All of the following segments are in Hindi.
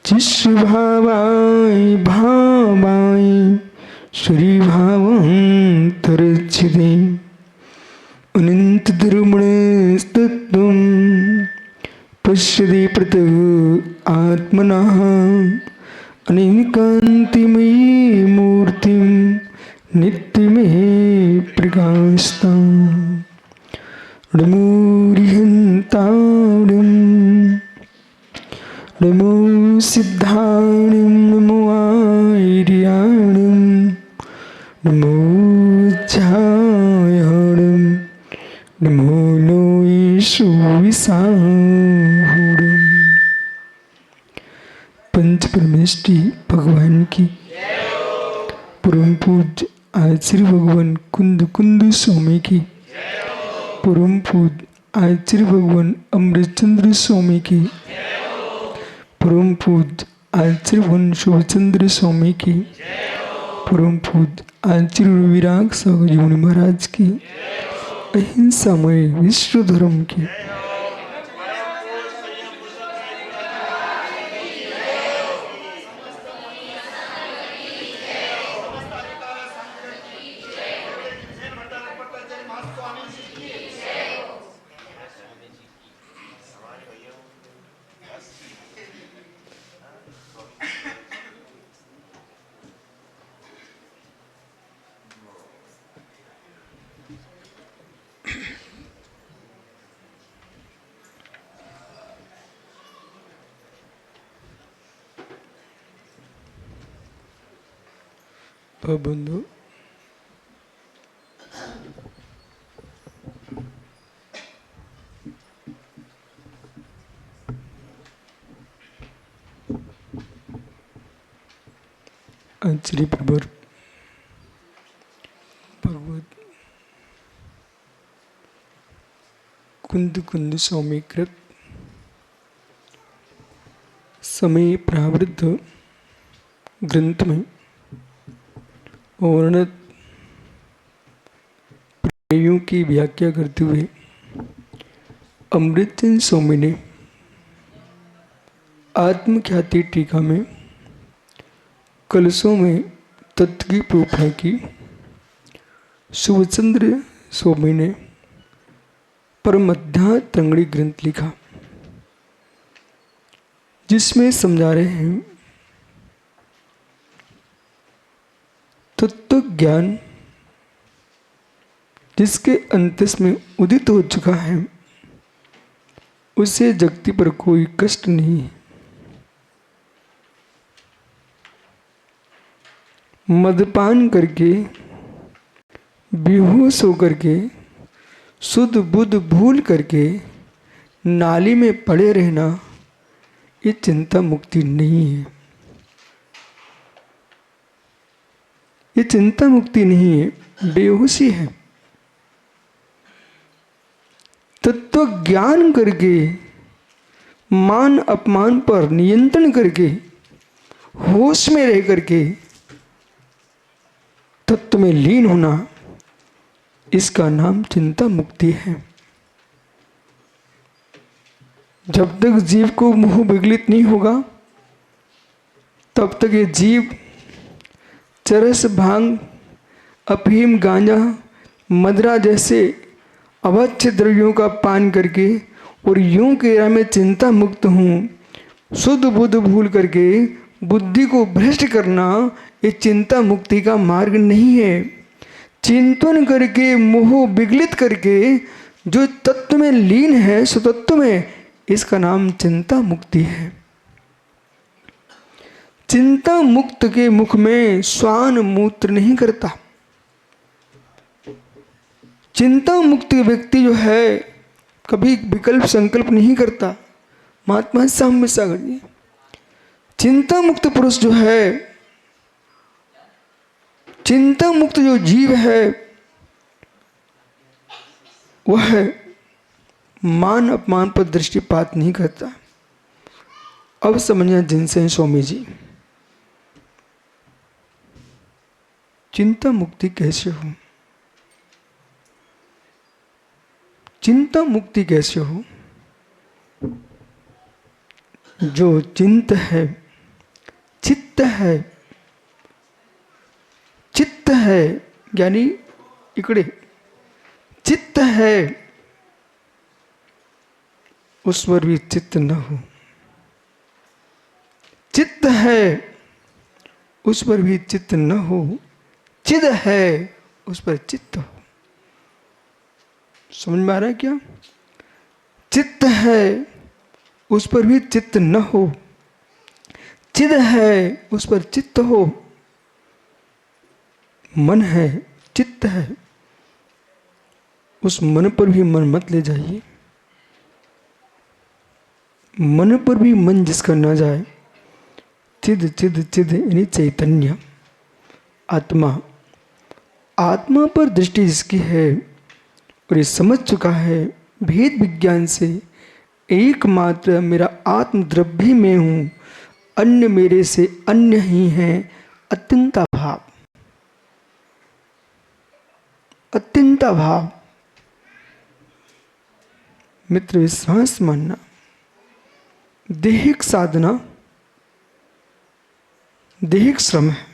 जिस भावाय भावाय श्री भावांतरच्छिदे अनंत धर्मणस्तत्त्वं पश्यति पृथक् आत्मनः अनेकान्तिमयी मूर्तिं नित्यमेव प्रकाशताम् नमोरिहन्ताणं नमो सिद्धाणं नमो आर्याणं नमो ध्यायाणं नमो लोयेषु विसाहुरम्। पंच परमेष्टि भगवान की परम पूज्य आचार्य भगवान कुंद कुंद स्वामी की परम पूज्य आचार्य भगवान अमृतचंद्र स्वामी की परम पूज्य आचार्य भगवान शुभचंद्र स्वामी की परम पूज्य आचार्य विराग सागर मुनि महाराज की अहिंसामय विश्व धर्म की बंधु आचार्य प्रभुर भगवत कुंद कुंद स्वामी कृत समय प्रावृद्ध ग्रंथ में वर्णित प्रमेयों की व्याख्या करते हुए अमृतचंद्र स्वामी ने आत्मख्याति टीका में कलशों में तत्व की प्रोपणा की। शुभचंद्र स्वामी ने परमध्यात्मंगड़ी ग्रंथ लिखा जिसमें समझा रहे हैं तत्व ज्ञान जिसके अंतस में उदित हो चुका है उसे जगति पर कोई कष्ट नहीं है। मदपान करके बेहोश होकर के शुद्ध बुद्ध भूल करके नाली में पड़े रहना ये चिंता मुक्ति नहीं है। ये चिंता मुक्ति नहीं है, बेहोशी है। तत्व ज्ञान करके मान अपमान पर नियंत्रण करके होश में रह करके तत्व में लीन होना, इसका नाम चिंता मुक्ति है। जब तक जीव को मोह विगलित नहीं होगा तब तक ये जीव चरस भांग अफीम गांजा मदरा जैसे अवच्छ द्रव्यों का पान करके और यूं कह रहा मैं चिंता मुक्त हूँ, शुद्ध बुद्ध भूल करके बुद्धि को भ्रष्ट करना ये चिंता मुक्ति का मार्ग नहीं है। चिंतन करके मोह विगलित करके जो तत्व में लीन है सुतत्व में, इसका नाम चिंता मुक्ति है। चिंता मुक्त के मुख में श्वान मूत्र नहीं करता। चिंता मुक्त व्यक्ति जो है कभी विकल्प संकल्प नहीं करता। महात्मा श्याम सागर जी, चिंता मुक्त पुरुष जो है, चिंता मुक्त जो जीव है वह मान अपमान पर दृष्टिपात नहीं करता। अब समझना जिनसे स्वामी जी, चिंता मुक्ति कैसे हो, चिंता मुक्ति कैसे हो। जो चिंत है चित्त है, चित्त है यानी इकड़े चित्त है, उस पर भी चित्त न हो। चित्त है उस पर भी चित्त न हो, चिद है उस पर चित्त हो। समझ में आ रहा है क्या? चित्त है उस पर भी चित्त न हो, चिद है उस पर चित्त हो। मन है, चित्त है, उस मन पर भी मन मत ले जाइए। मन पर भी मन जिसका न जाए, चिद चिद चिद यानी चैतन्य आत्मा, आत्मा पर दृष्टि जिसकी है और ये समझ चुका है भेद विज्ञान से, एकमात्र मेरा आत्म द्रव्य मैं हूं, अन्य मेरे से अन्य ही है, अत्यंता भाव, अत्यंता भाव। मित्र विश्वास मानना, दैहिक साधना दैहिक श्रम है,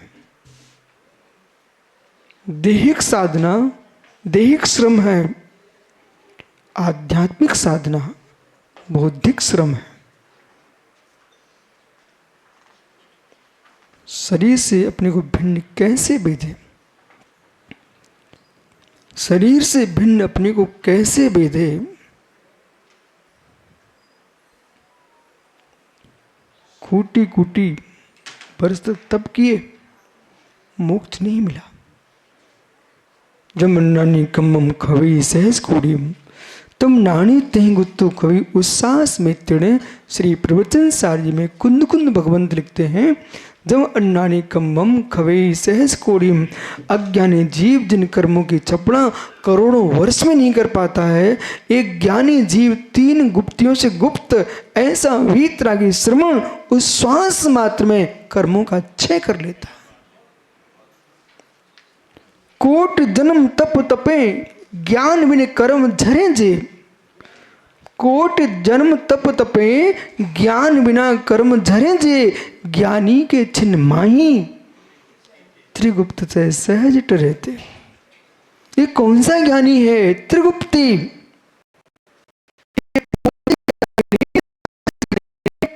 दैहिक साधना दैहिक श्रम है, आध्यात्मिक साधना बौद्धिक श्रम है। शरीर से अपने को भिन्न कैसे भेदे, शरीर से भिन्न अपने को कैसे भेदे? कूटी कूटी वर्ष तप किए, मोक्ष नहीं मिला। जब नानी कम्मम खवी सहज कूड़ी, तुम नानी तें गुत्तु कवि उसास में तिड़े। श्री प्रवचन सार जी में कुंद कुंद भगवंत लिखते हैं, जब अन्नानी कम्मम खवे सहज कोड़ीम, अज्ञानी जीव जिन कर्मों की चपड़ा करोड़ों वर्ष में नहीं कर पाता है, एक ज्ञानी जीव 3 गुप्तियों से गुप्त ऐसा वीतरागी श्रमण उस श्वास मात्र में कर्मों का क्षय कर लेता है। कोट जन्म तप तपे ज्ञान बिन कर्म झरे जे, कोट जन्म तप तपे ज्ञान बिना कर्म झरे जे, ज्ञानी के छिन्न माही त्रिगुप्त से सहज टरेते। ये कौन सा ज्ञानी है? त्रिगुप्ती,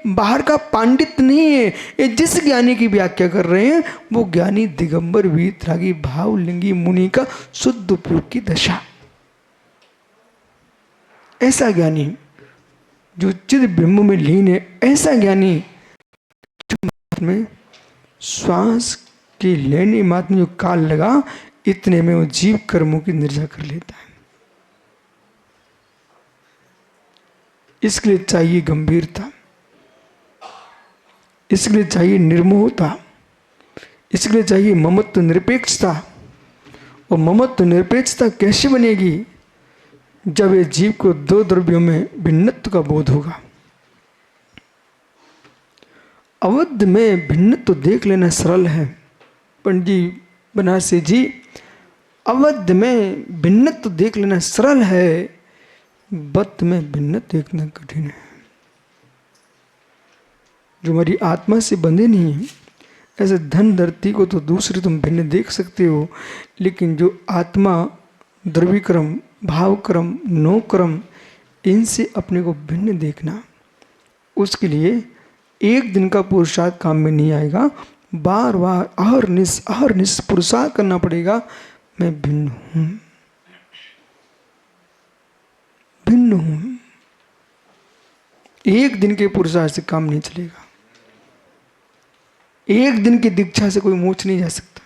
बाहर का पांडित नहीं है। ये जिस ज्ञानी की व्याख्या कर रहे हैं वो ज्ञानी दिगंबर वीतरागी भावलिंगी मुनि का शुद्ध उपयोग की दशा, ऐसा ज्ञानी जो चिद ब्रह्म में लीन है, ऐसा ज्ञानी में श्वास के लेने मात्र में जो काल लगा इतने में वो जीव कर्मों की निर्जा कर लेता है। इसके लिए चाहिए गंभीरता, इसके लिए चाहिए निर्मोहता, इसके लिए चाहिए ममत्व निरपेक्षता। और ममत्व निरपेक्षता कैसे बनेगी? जब ये जीव को 2 द्रव्यों में भिन्नत्व का बोध होगा। अवध में भिन्नत्व देख लेना सरल है, पंडित जी बनारसी जी, अवध में भिन्नत्व देख लेना सरल है, बद्ध में भिन्नत्व देखना कठिन है। जो हमारी आत्मा से बंधे नहीं है, ऐसे धन धरती को तो दूसरे तुम भिन्न देख सकते हो, लेकिन जो आत्मा द्रव्यक्रम भावक्रम नौक्रम इनसे अपने को भिन्न देखना, उसके लिए एक दिन का पुरुषार्थ काम में नहीं आएगा, बार बार अहर्निश पुरुषार्थ करना पड़ेगा। मैं भिन्न हूं, भिन्न हूं। एक दिन के पुरुषार्थ से काम नहीं चलेगा, एक दिन की दीक्षा से कोई मोक्ष नहीं जा सकता।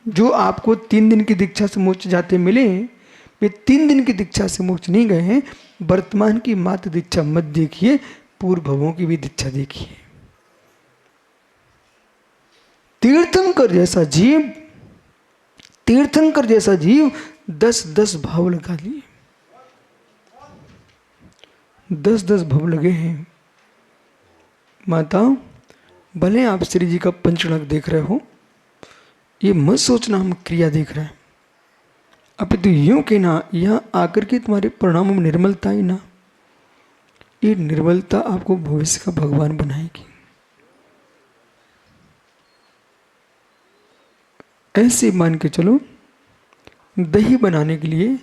जो आपको 3 दिन की दीक्षा से मोक्ष जाते मिले, वे 3 दिन की दीक्षा से मोक्ष नहीं गए हैं। वर्तमान की मात्र दीक्षा मत देखिए, पूर्व भवों की भी दीक्षा देखिए। तीर्थंकर जैसा जीव, तीर्थंकर जैसा जीव 10-10 भाव लगा लिए, 10-10 भाव लगे हैं। माताओं, भले आप श्री जी का पंचणक देख रहे हो, ये मत सोचना हम क्रिया देख रहे हैं। अब तो यूं कहना, यहां आकर के तुम्हारे परिणामों में निर्मलता ही ना, ये निर्बलता आपको भविष्य का भगवान बनाएगी। ऐसे मान के चलो, दही बनाने के लिए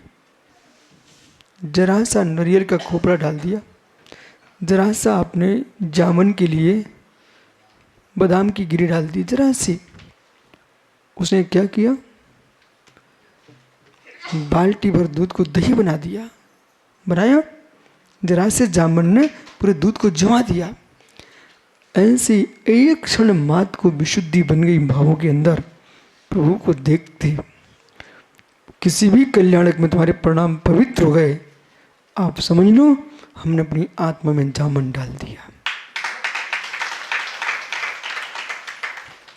जरा सा नारियल का खोपड़ा डाल दिया, जरा सा आपने जामुन के लिए बादाम की गिरी डाल दी, जरा सी। उसने क्या किया, बाल्टी भर दूध को दही बना दिया, बनाया। जरा से जामुन ने पूरे दूध को जमा दिया। ऐसे एक क्षण मात्र को विशुद्धि बन गई भावों के अंदर। प्रभु को देखते किसी भी कल्याणक में तुम्हारे परिणाम पवित्र हो गए, आप समझ लो हमने अपनी आत्मा में जामुन डाल दिया,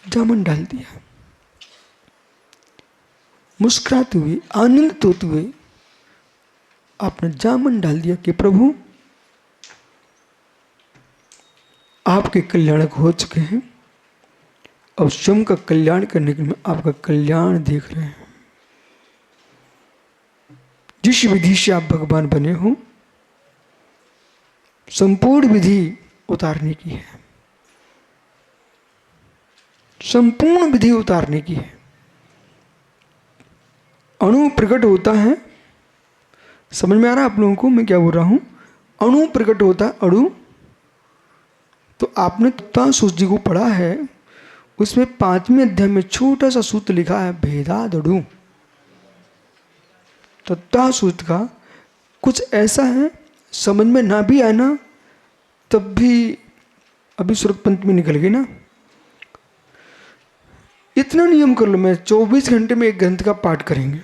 जामुन डाल दिया। मुस्कुराते हुए, आनंदित होते हुए आपने जामुन डाल दिया कि प्रभु आपके कल्याणक हो चुके हैं, अब स्वयं का कल्याण करने के लिए आपका कल्याण देख रहे हैं। जिस विधि से आप भगवान बने हो, संपूर्ण विधि उतारने की है, संपूर्ण विधि उतारने की है। अणु प्रकट होता है, समझ में आ रहा है आप लोगों को मैं क्या बोल रहा हूं? अणु प्रकट होता है, अणु। तो आपने तत्व सूची को पढ़ा है, उसमें 5वें अध्याय में छोटा सा सूत्र लिखा है, भेदाद अणु। तत्व सूत्र का कुछ ऐसा है, समझ में ना भी आए ना तब भी, अभी सूरत पंचमी निकल गई ना, इतना नियम कर लो, मैं 24 घंटे में एक ग्रंथ का पाठ करेंगे।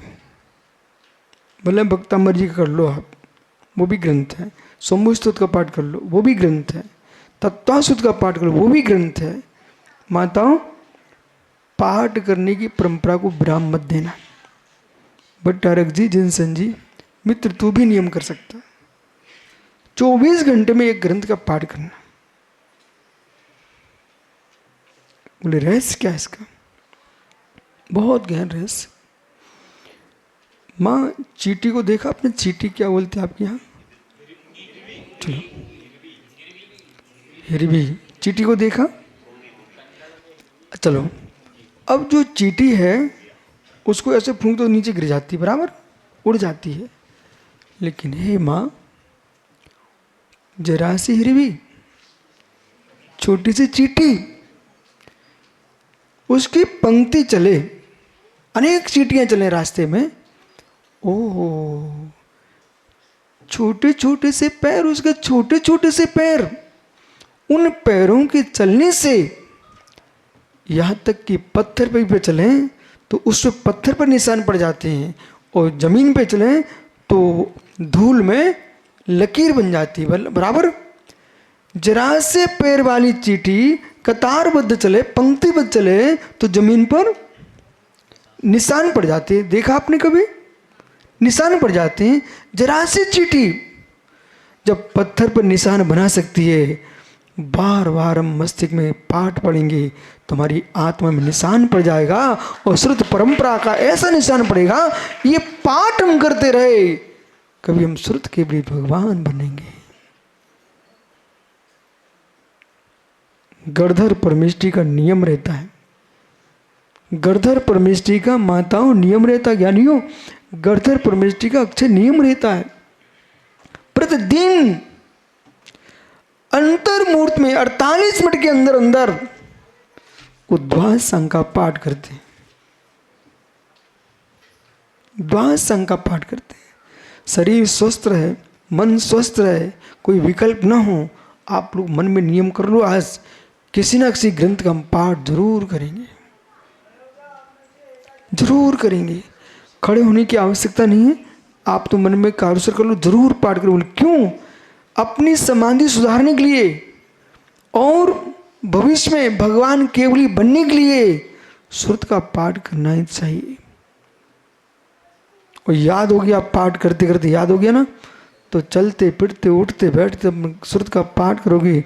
भले भक्ता मर्जी कर लो आप, वो भी ग्रंथ है। सोमु स्तुति का पाठ कर लो, वो भी ग्रंथ है। तत्वासुत का पाठ कर लो, वो भी ग्रंथ है। माताओं, पाठ करने की परंपरा को विराम मत देना। भट्टारक जी, जिनसन जी, मित्र तू भी नियम कर सकता, 24 घंटे में एक ग्रंथ का पाठ करना। बोले रहस्य क्या है इसका? बहुत गहन रहस्य। माँ चीटी को देखा आपने? चीटी क्या बोलते हैं आपके यहाँ? चलो, हिरवी। चीटी को देखा? चलो, अब जो चीटी है उसको ऐसे फूंक तो नीचे गिर जाती है, बराबर उड़ जाती है। लेकिन हे माँ, जरा सी हिरवी, छोटी सी चीटी, उसकी पंक्ति चले, अनेक चीटियां चले रास्ते में, ओह छोटे छोटे से पैर, उसके छोटे छोटे से पैर, उन पैरों के चलने से यहां तक कि पत्थर पे भी चले तो उस पत्थर पर निशान पड़ जाते हैं, और जमीन पे चले तो धूल में लकीर बन जाती है, बराबर। जरा से पैर वाली चीटी कतारबद्ध चले, पंक्तिबद्ध चले तो जमीन पर निशान पड़ जाते हैं। देखा आपने कभी? निशान पड़ जाते हैं। जरा सी चीटी जब पत्थर पर निशान बना सकती है, बार बार हम मस्तिष्क में पाठ पढ़ेंगे तो हमारी आत्मा में निशान पड़ जाएगा, और श्रुत परंपरा का ऐसा निशान पड़ेगा, ये पाठ हम करते रहे, कभी हम श्रुत के भी भगवान बनेंगे। गणधर परमेष्टि का नियम रहता है, गणधर परमेष्टि का माताओं नियम रहता है, ज्ञानियों, गणधर परमेष्टि का अक्षय नियम रहता है। प्रतिदिन अंतर्मूर्त में 48 मिनट के अंदर अंदर उद्वास संघ का पाठ करते हैं, उद्वास संघ का पाठ करते हैं। शरीर स्वस्थ रहे, मन स्वस्थ रहे, कोई विकल्प ना हो, आप लोग मन में नियम कर लो, आज किसी ना किसी ग्रंथ का हम पाठ जरूर करेंगे, जरूर करेंगे। खड़े होने की आवश्यकता नहीं है, आप तो मन में कारुसर कर लो, जरूर पाठ करो। क्यों? अपनी समाधि सुधारने के लिए और भविष्य में भगवान केवली बनने के लिए श्रुत का पाठ करना ही चाहिए। और याद हो गया, पाठ करते करते याद हो गया ना, तो चलते फिरते उठते बैठते श्रुत का पाठ करोगे।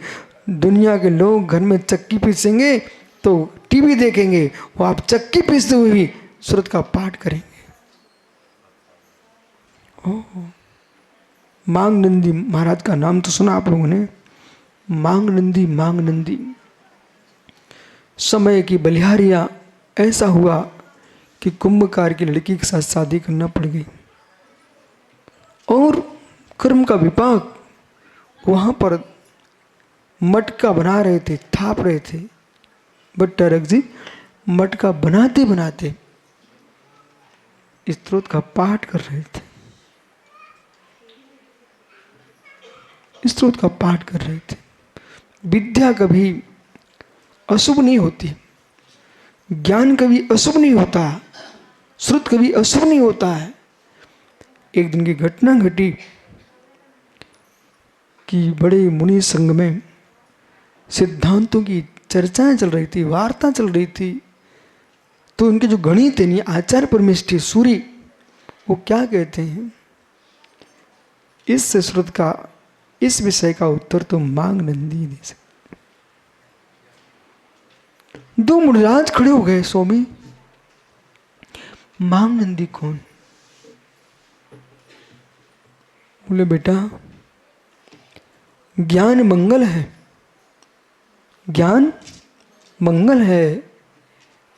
दुनिया के लोग घर में चक्की पीसेंगे तो टीवी देखेंगे, वो आप चक्की पीसते हुए भी श्रुत का पाठ करेंगे। ओह, मांग नंदी महाराज का नाम तो सुना आप लोगों ने। मांग नंदी। समय की बलिहारियां, ऐसा हुआ कि कुंभकार की लड़की के साथ शादी करना पड़ गई और कर्म का विपाक, वहां पर मटका बना रहे थे, थाप रहे थे। भट्टारक जी मटका बनाते बनाते स्तोत्र का पाठ कर रहे थे, स्तोत्र का पाठ कर रहे थे। विद्या कभी अशुभ नहीं होती, ज्ञान कभी अशुभ नहीं होता, श्रुत कभी अशुभ नहीं होता है। एक दिन की घटना घटी कि बड़े मुनि संघ में सिद्धांतों की चर्चाएं चल रही थी, वार्ता चल रही थी। तो उनके जो गणित है, आचार्य परमेष्ठी सूरी, वो क्या कहते हैं, इस श्रुत का, इस विषय का उत्तर तो मांग नंदी दे सकते। दो मुनिराज खड़े हो गए, स्वामी मांग नंदी कौन? बोले बेटा ज्ञान मंगल है, ज्ञान मंगल है,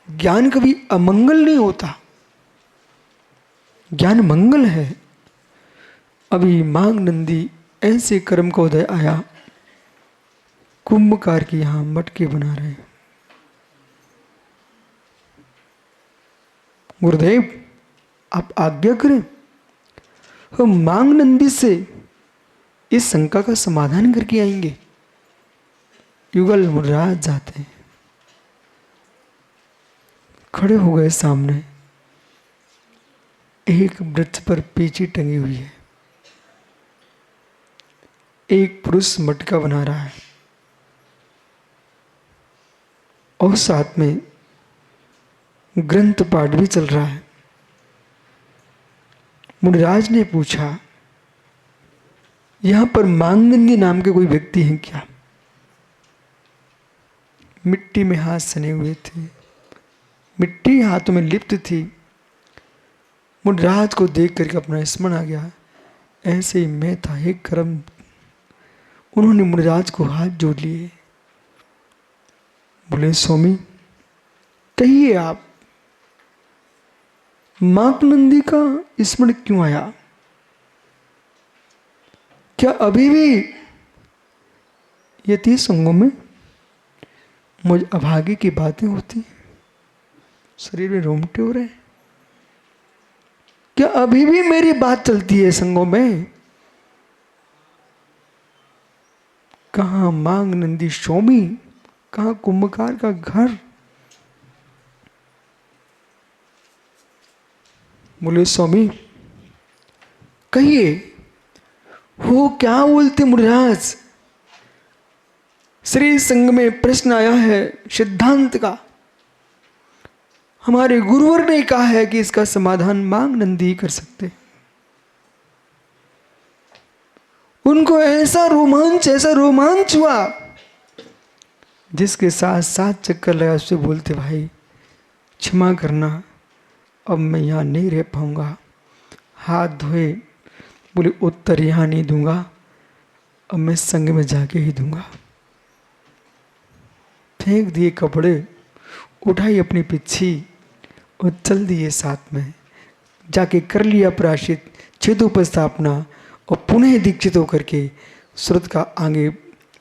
ज्ञान कभी अमंगल नहीं होता, ज्ञान मंगल है। अभी मांग नंदी ऐसे कर्म का उदय आया, कुंभकार की यहां मटके बना रहे हैं। गुरुदेव आप आज्ञा करें, हम मांग नंदी से इस शंका का समाधान करके आएंगे। युगल मुनिराज जाते हैं, खड़े हो गए सामने। एक वृक्ष पर पींची टंगी हुई है, एक पुरुष मटका बना रहा है और साथ में ग्रंथ पाठ भी चल रहा है। मुनिराज ने पूछा, यहां पर मांगनंदी नाम के कोई व्यक्ति हैं क्या? मिट्टी में हाथ सने हुए थे, मिट्टी हाथों में लिप्त थी। मुनिराज को देख करके अपना स्मरण आ गया, ऐसे ही मैं था, एक कर्म। उन्होंने मुनिराज को हाथ जोड़ लिए, बोले स्वामी कहिए आप, मांगनंदी का स्मरण क्यों आया? क्या अभी भी यति संगों में मुझ अभागे की बातें होती, शरीर में रोमटे हो रहे? क्या अभी भी मेरी बात चलती है संगों में? कहां मांगनंदी स्वामी, कहां कुंभकार का घर? बोले स्वामी कहिए, हो क्या बोलते मुनिराज? श्री संघ में प्रश्न आया है सिद्धांत का, हमारे गुरुवर ने कहा है कि इसका समाधान मांगनंदी कर सकते। उनको ऐसा रोमांच हुआ, जिसके साथ साथ चक्कर लगा उससे बोलते, भाई क्षमा करना, अब मैं यहाँ नहीं रह पाऊंगा। हाथ धोए, बोले उत्तर यहाँ नहीं दूंगा, अब मैं संग में जाके ही दूंगा। फेंक दिए कपड़े, उठाई अपनी पिच्छी और चल दिए साथ में। जाके कर लिया प्रायश्चित, छेदोपस्थापना और पुनः दीक्षित होकर के श्रुत का आगे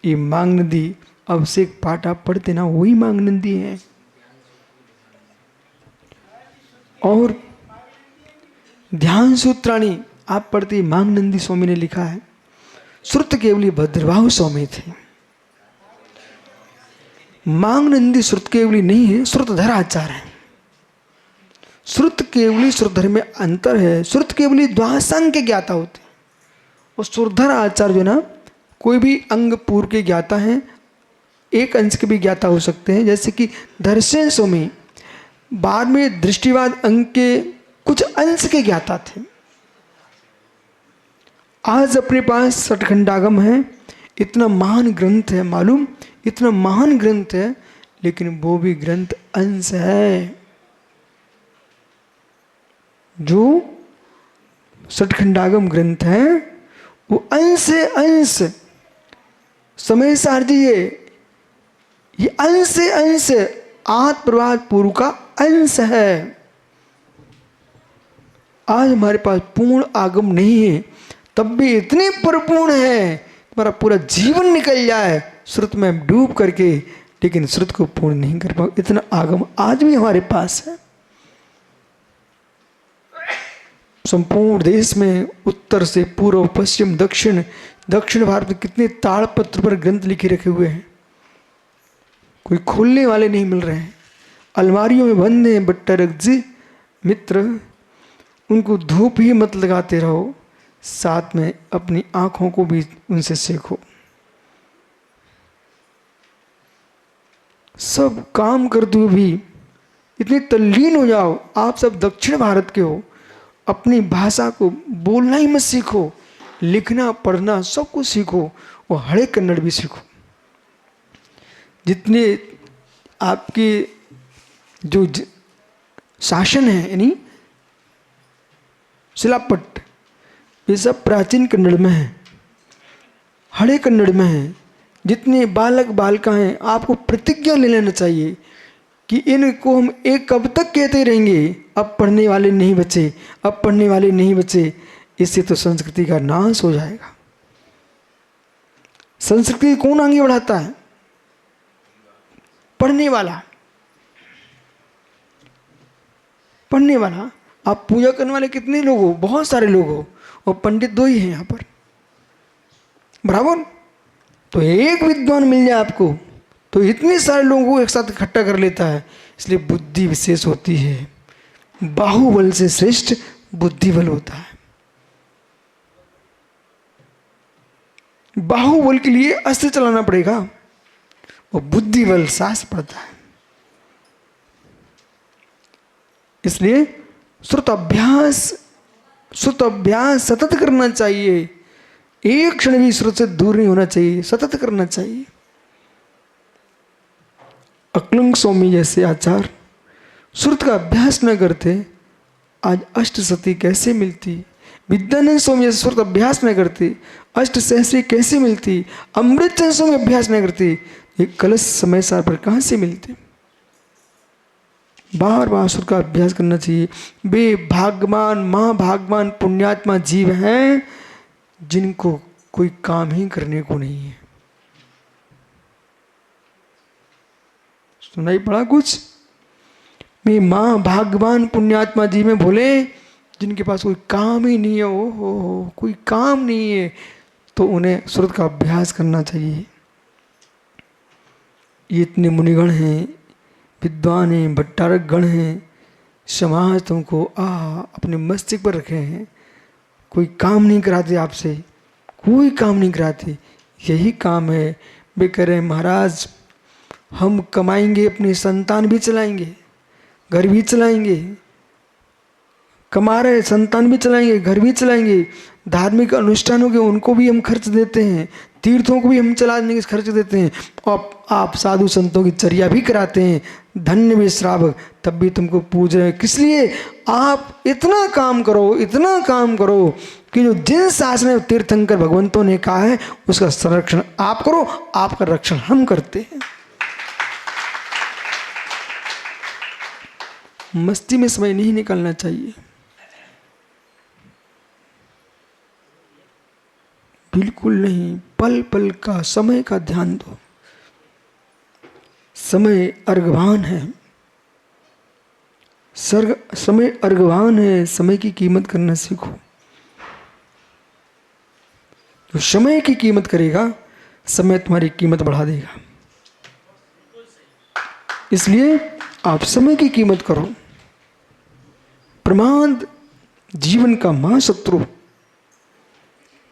ये मांगनंदी अभिषेक पाठ आप पढ़ते ना, वही मांगनंदी है। और ध्यान सूत्राणी आप पढ़ते, मांगनंदी स्वामी ने लिखा है। श्रुत केवली भद्रभाव स्वामी थे, मांगनंदी श्रुत केवली नहीं है, श्रुतधर आचार है। श्रुत केवली श्रुतधर में अंतर है। श्रुत केवली द्वासंग के ज्ञाता होते हैं और श्रुतधर आचार जो ना, कोई भी अंग पूर्व के ज्ञाता हैं, एक अंश के भी ज्ञाता हो सकते हैं। जैसे कि दर्शन स्वामी बाद में दृष्टिवाद अंग के कुछ अंश के ज्ञाता थे। आज अपने पास सठखंडागम है, इतना महान ग्रंथ है, मालूम इतना महान ग्रंथ है, लेकिन वो भी ग्रंथ अंश है। जो सठखंडागम ग्रंथ है वो अंश है, अंश। समय सार जी ये अंश है, अंश। आत्म प्रभात पूर्व का अंश है। आज हमारे पास पूर्ण आगम नहीं है, तब भी इतने परिपूर्ण है, हमारा पूरा जीवन निकल जाए श्रुत में डूब करके, लेकिन श्रुत को पूर्ण नहीं कर पाओ। इतना आगम आज भी हमारे पास है। संपूर्ण देश में उत्तर से पूर्व, पश्चिम, दक्षिण, दक्षिण भारत में कितने ताड़पत्र पर ग्रंथ लिखे रखे हुए हैं, कोई खोलने वाले नहीं मिल रहे हैं, अलमारियों में बंद हैं। बट्टरक जी मित्र, उनको धूप ही मत लगाते रहो, साथ में अपनी आंखों को भी उनसे सीखो। सब काम करते हुए भी इतने तल्लीन हो जाओ। आप सब दक्षिण भारत के हो, अपनी भाषा को बोलना ही मत सीखो, लिखना पढ़ना सब कुछ सीखो, और हरे कन्नड़ भी सीखो। जितने आपके जो शासन है, यानी शिलापट्ट, ये सब प्राचीन कन्नड़ में है, हरे कन्नड़ में है। जितने बालक बालिकाएं, आपको प्रतिज्ञा ले लेना चाहिए कि इनको हम एक कब तक कहते रहेंगे, अब पढ़ने वाले नहीं बचे, अब पढ़ने वाले नहीं बचे। इससे तो संस्कृति का नाश हो जाएगा। संस्कृति कौन आगे बढ़ाता है? पढ़ने वाला, पढ़ने वाला। आप पूजा करने वाले कितने लोग हो? बहुत सारे लोग हो, और पंडित दो ही हैं यहाँ पर, बराबर। तो एक विद्वान मिल जाए आपको तो इतने सारे लोगों को एक साथ इकट्ठा कर लेता है। इसलिए बुद्धि विशेष होती है। बाहुबल से श्रेष्ठ बुद्धिबल होता है। बाहुबल के लिए अस्त्र चलाना पड़ेगा, और बुद्धिबल साहस पड़ता है। इसलिए श्रुत अभ्यास सतत करना चाहिए। एक क्षण भी श्रुत से दूर नहीं होना चाहिए, सतत करना चाहिए। अक्लंग स्वामी जैसे आचार्य श्रुत का अभ्यास न करते, आज अष्टसती कैसे मिलती? विद्यानंद स्वामी जैसे श्रुत अभ्यास न करते, अष्ट सहस्री कैसे मिलती? अमृतचंद स्वामी अभ्यास न करते, ये कलश समय सार पर कहां से मिलते? बार बार श्रुत का अभ्यास करना चाहिए। वे भाग्यवान, महाभाग्यवान, पुण्यात्मा जीव हैं जिनको कोई काम ही करने को नहीं है। सुनाई पड़ा कुछ? मैं महाभाग्यवान पुण्यात्मा जीव में बोले जिनके पास कोई काम ही नहीं है, हो कोई काम नहीं है, तो उन्हें श्रुत का अभ्यास करना चाहिए। ये इतने मुनिगण हैं, विद्वान हैं, भट्टारक गण हैं, समाज तुमको अपने मस्तिष्क पर रखे हैं, कोई काम नहीं कराते आपसे, कोई काम नहीं कराते। यही काम है। वे कह रहे हैं महाराज हम कमाएंगे, अपने संतान भी चलाएंगे, घर भी चलाएंगे, कमा रहे संतान भी चलाएंगे, घर भी चलाएंगे, धार्मिक अनुष्ठानों के उनको भी हम खर्च देते हैं, तीर्थों को भी हम चलाने के खर्च देते हैं, और आप साधु संतों की चर्या भी कराते हैं, धन्य भी श्रावक, तब भी तुमको पूज रहे हैं। किस लिए? आप इतना काम करो, इतना काम करो कि जो जिन शासन तीर्थंकर भगवंतों ने कहा है उसका संरक्षण आप करो, आपका रक्षण हम करते हैं। मस्ती में समय नहीं निकालना चाहिए, बिल्कुल नहीं। पल पल का समय का ध्यान दो। समय अर्घवान है, समय अर्घवान है। समय की कीमत करना सीखो। जो समय की कीमत करेगा, समय तुम्हारी कीमत बढ़ा देगा। इसलिए आप समय की कीमत करो। प्रमाद जीवन का महाशत्रु,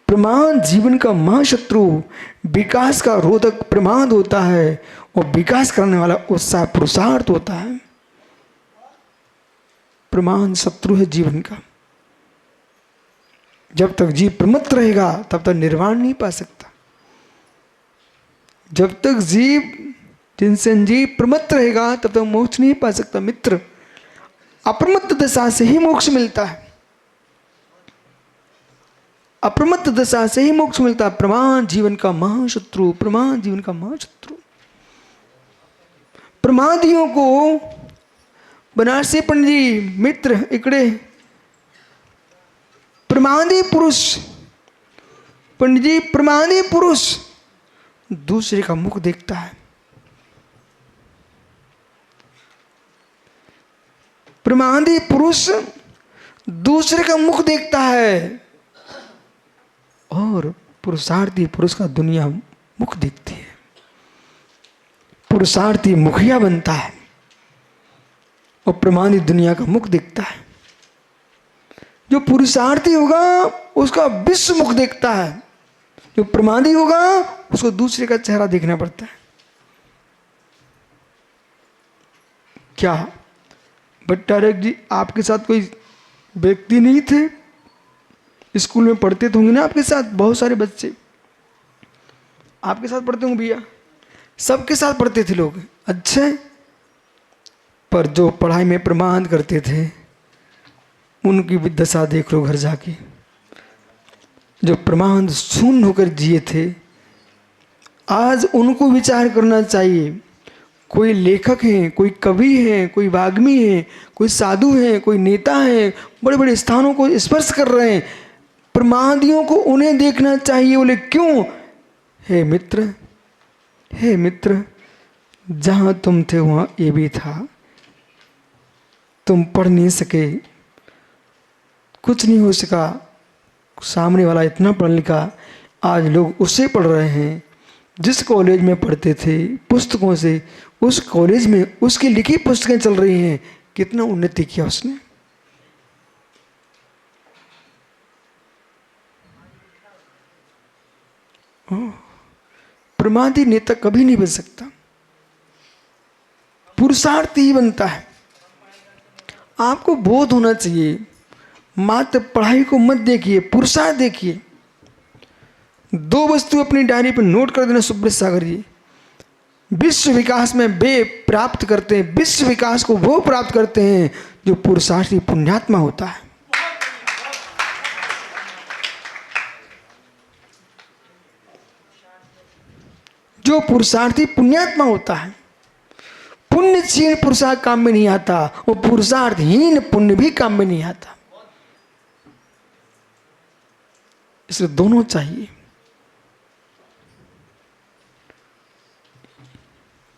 प्रमाद जीवन का महाशत्रु। विकास का रोधक प्रमाद होता है, और विकास करने वाला उत्साह पुरुषार्थ होता है। प्रमाद शत्रु है जीवन का। जब तक जीव प्रमत्त रहेगा तब तक निर्वाण नहीं पा सकता। जब तक जीव जिनसे जीव प्रमत्त रहेगा तब तक मोक्ष नहीं पा सकता। मित्र, अप्रमत्त दशा से ही मोक्ष मिलता है। अप्रमत्त दशा से ही मोक्ष मिलता है। प्रमाद जीवन का महाशत्रु, प्रमाद जीवन का महाशत्रु। प्रमादियों को बनारसी पंडित जी मित्र इकड़े प्रमादी पुरुष, पंडित जी प्रमादी पुरुष दूसरे का मुख देखता है। प्रमादी पुरुष दूसरे का मुख देखता है और पुरुषार्थी पुरुष का दुनिया मुख देखती है। पुरुषार्थी मुखिया बनता है और प्रमादी दुनिया का मुख देखता है। जो पुरुषार्थी होगा उसका विश्व मुख देखता है, जो प्रमादी होगा उसको दूसरे का चेहरा देखना पड़ता है। क्या भट्टारक जी आपके साथ कोई व्यक्ति नहीं थे? स्कूल में पढ़ते तो होंगे ना आपके साथ, बहुत सारे बच्चे आपके साथ पढ़ते होंगे भैया, सबके साथ पढ़ते थे लोग। अच्छे, पर जो पढ़ाई में प्रमाद करते थे उनकी भी दशा देख लो घर जाके। जो प्रमाद शून्य होकर जिए थे, आज उनको विचार करना चाहिए। कोई लेखक हैं, कोई कवि हैं, कोई वाग्मी हैं, कोई साधु हैं, कोई नेता हैं, बड़े बड़े स्थानों को स्पर्श कर रहे हैं। प्रमादियों को उन्हें देखना चाहिए। बोले क्यों? हे मित्र, हे मित्र, जहाँ तुम थे वहाँ ये भी था। तुम पढ़ नहीं सके, कुछ नहीं हो सका, सामने वाला इतना पढ़ लिखा, आज लोग उससे पढ़ रहे हैं जिस कॉलेज में पढ़ते थे पुस्तकों से। उस कॉलेज में उसकी लिखी पुस्तकें चल रही हैं। कितना उन्नति किया उसने। प्रमादी नेता कभी नहीं बन सकता, पुरुषार्थी ही बनता है। आपको बोध होना चाहिए, मात्र पढ़ाई को मत देखिए, पुरुषार्थ देखिए। 2 वस्तु अपनी डायरी पर नोट कर देना सुब्रत सागर जी। विश्व विकास में वे प्राप्त करते हैं, विश्व विकास को वो प्राप्त करते हैं जो पुरुषार्थी पुण्यात्मा होता है। जो पुरुषार्थी पुण्यात्मा होता है। पुण्यशील पुरुषार्थ काम में नहीं आता, वो पुरुषार्थहीन पुण्य भी काम में नहीं आता। इसलिए दोनों चाहिए।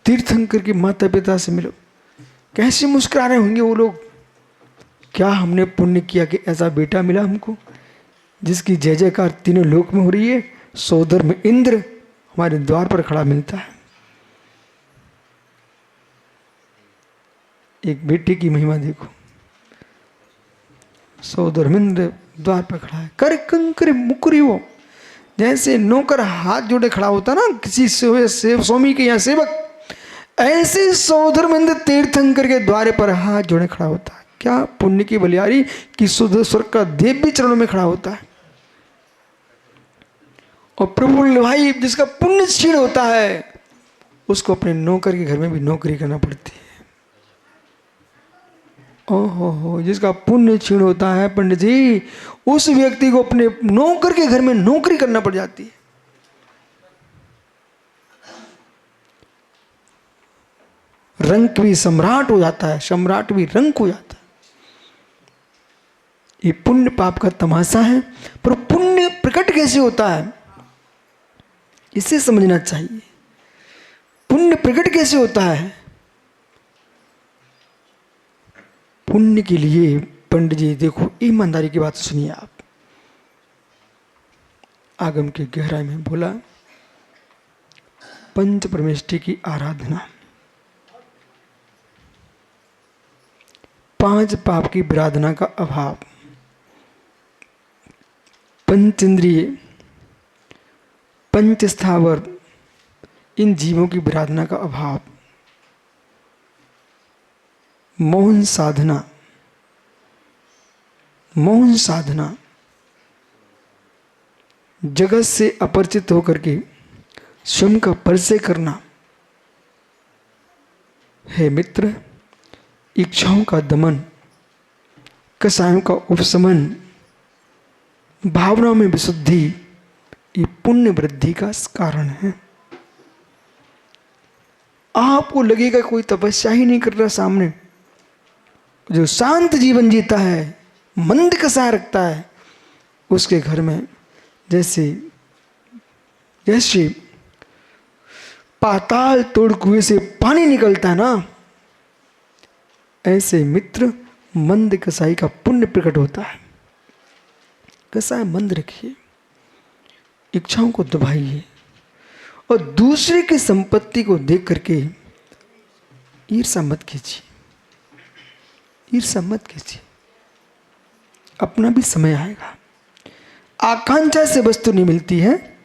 तीर्थंकर के माता पिता से मिलो, कैसे मुस्कुरा रहे होंगे वो लोग। क्या हमने पुण्य किया कि ऐसा बेटा मिला हमको, जिसकी जय जयकार तीनों लोक में हो रही है। सोदर में इंद्र हमारे द्वार पर खड़ा मिलता है। एक बेटे की महिमा देखो, सोदर में इंद्र द्वार पर खड़ा है। कर कंकर मुकरी, वो जैसे नौकर हाथ जोड़े खड़ा होता ना किसी स्वामी के यहाँ सेवक, ऐसे सौधर्मेंद्र तीर्थंकर के द्वारे पर हाथ जोड़े खड़ा होता है। क्या पुण्य की बलियारी कि शुद्ध स्वर्ग का देव भी चरणों में खड़ा होता है। और प्रभु भाई जिसका पुण्य क्षीण होता है उसको अपने नौकर के घर में भी नौकरी करना पड़ती है। ओहो, जिसका पुण्य क्षीण होता है पंडित जी, उस व्यक्ति को अपने नौकर के घर में नौकरी करना पड़ जाती है। रंक भी सम्राट हो जाता है, सम्राट भी रंक हो जाता है। ये पुण्य पाप का तमाशा है। पर पुण्य प्रकट कैसे होता है इसे समझना चाहिए। पुण्य प्रकट कैसे होता है? पुण्य के लिए पंडित जी देखो, ईमानदारी की बात सुनिए आप। आगम की गहराई में बोला, पंच परमेष्टि की आराधना, 5 पाप की विराधना का अभाव, पंच इंद्रिय, पंच स्थावर, इन जीवों की विराधना का अभाव, मौन साधना, मौन साधना, जगत से अपरिचित होकर के स्वयं का परिचय करना। हे मित्र, इच्छाओं का दमन, कसायों का उपशमन, भावनाओं में विशुद्धि, ये पुण्य वृद्धि का कारण है। आपको लगेगा कोई तपस्या ही नहीं कर रहा सामने, जो शांत जीवन जीता है, मंद कसा रखता है, उसके घर में जैसे जैसे पाताल तोड़ कुएं से पानी निकलता है ना, ऐसे मित्र मंद कसाई का पुण्य प्रकट होता है। कसाय मंद रखिए, इच्छाओं को दबाइए और दूसरे की संपत्ति को देख करके ईर्ष्या मत कीजिए, ईर्ष्या मत कीजिए। अपना भी समय आएगा। आकांक्षा से वस्तु नहीं मिलती है,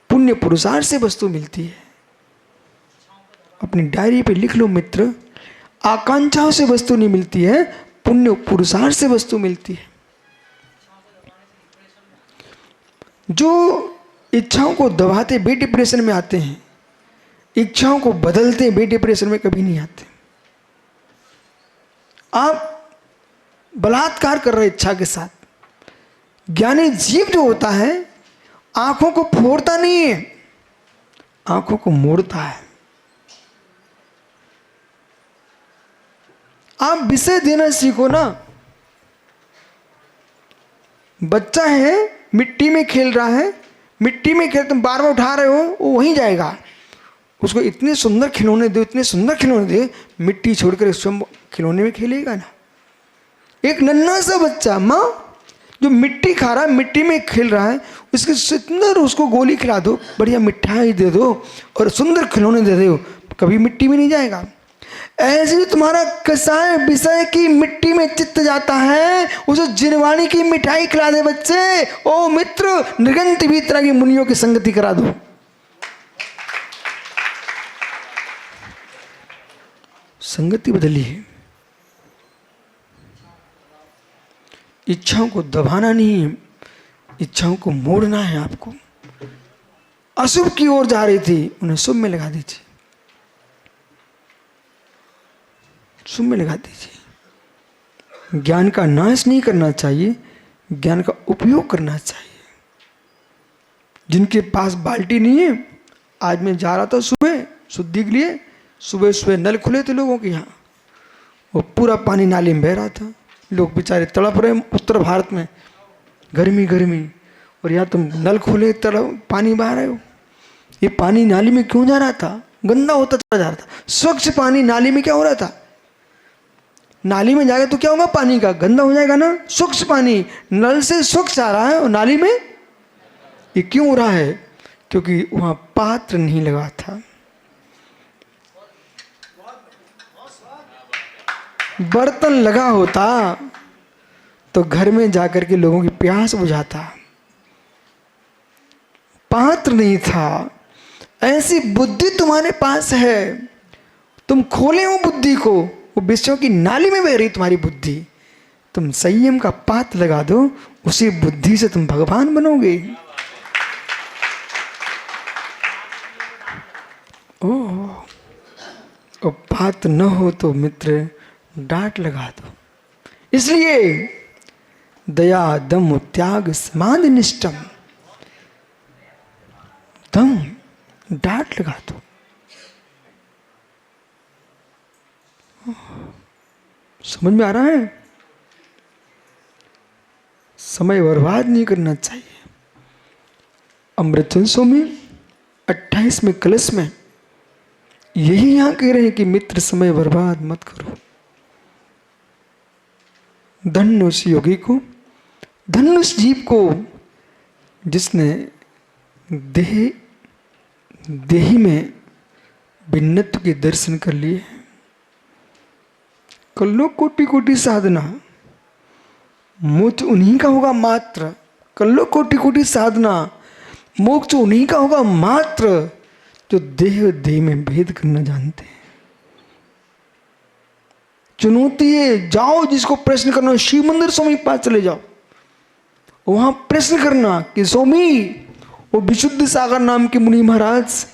पुण्य पुरुषार्थ से वस्तु मिलती है। अपनी डायरी पे लिख लो मित्र, आकांक्षाओं से वस्तु नहीं मिलती है, पुण्य पुरुषार्थ से वस्तु मिलती है। जो इच्छाओं को दबाते वे डिप्रेशन में आते हैं, इच्छाओं को बदलते वे डिप्रेशन में कभी नहीं आते। आप बलात्कार कर रहे इच्छा के साथ। ज्ञानी जीव जो होता है आंखों को फोड़ता नहीं है, आंखों को मोड़ता है। आप विषय देना सीखो ना। बच्चा है, मिट्टी में खेल रहा है, मिट्टी में खेल, तुम बार बार उठा रहे हो, वो वहीं जाएगा। उसको इतने सुंदर खिलौने दो, इतने सुंदर खिलौने दे, मिट्टी छोड़कर स्वयं खिलौने में खेलेगा ना। एक नन्हा सा बच्चा, माँ जो मिट्टी खा रहा है, मिट्टी में खेल रहा है, उसके सुंदर उसको गोली खिला दो, बढ़िया मिठाई दे दो और सुंदर खिलौने दे दो, कभी मिट्टी में नहीं जाएगा। ऐसे ही तुम्हारा कसाय विषय की मिट्टी में चित्त जाता है, उसे जिनवाणी की मिठाई खिला दे बच्चे। ओ मित्र, नृगंत भी तरह की मुनियों की संगति करा दो। संगति बदली है। इच्छाओं को दबाना नहीं है, इच्छाओं को मोड़ना है। आपको अशुभ की ओर जा रही थी, उन्हें शुभ में लगा दीजिए, शुभ में लगा दीजिए। ज्ञान का नाश नहीं करना चाहिए, ज्ञान का उपयोग करना चाहिए। जिनके पास बाल्टी नहीं है, आज मैं जा रहा था सुबह शुद्धि के लिए, सुबह सुबह नल खुले थे लोगों के यहाँ, वो पूरा पानी नाली में बह रहा था। लोग बेचारे तड़प रहे, उत्तर भारत में गर्मी गर्मी, और यहाँ तुम नल खोले तड़प पानी बहा रहे हो। ये पानी नाली में क्यों जा रहा था? गंदा होता चला जा रहा था। स्वच्छ पानी नाली में क्या हो रहा था? नाली में जाएगा तो क्या होगा? पानी का गंदा हो जाएगा ना। स्वच्छ पानी नल से स्वच्छ आ रहा है और नाली में ये क्यों हो रहा है? क्योंकि वहां पात्र नहीं लगा था। बर्तन लगा होता तो घर में जाकर के लोगों की प्यास बुझाता। पात्र नहीं था। ऐसी बुद्धि तुम्हारे पास है, तुम खोले हो बुद्धि को, वो विषयों की नाली में बह रही तुम्हारी बुद्धि। तुम संयम का पात्र लगा दो, उसी बुद्धि से तुम भगवान बनोगे। ओह, और पात्र न हो तो मित्र डांट लगा दो। इसलिए दया दम त्याग समाधि निष्ठम, दम डांट लगा दो। समझ में आ रहा है? समय बर्बाद नहीं करना चाहिए। अमृतंसों में 28वें कलश में यही यहां कह रहे हैं कि मित्र समय बर्बाद मत करो। धन्य उस योगी को, धन्य उस जीव को जिसने देही में भिन्नत्व के दर्शन कर लिए। कर लो कोटि कोटि साधना, मोक्ष उन्हीं का होगा मात्र। कर लो कोटि कोटि साधना, मोक्ष उन्हीं का होगा मात्र जो देह में भेद करना जानते हैं। चुनौती है, जाओ जिसको प्रश्न करना, शिव मंदिर स्वामी के पास चले जाओ, वहां प्रश्न करना कि स्वामी, वो विशुद्ध सागर नाम के मुनि महाराज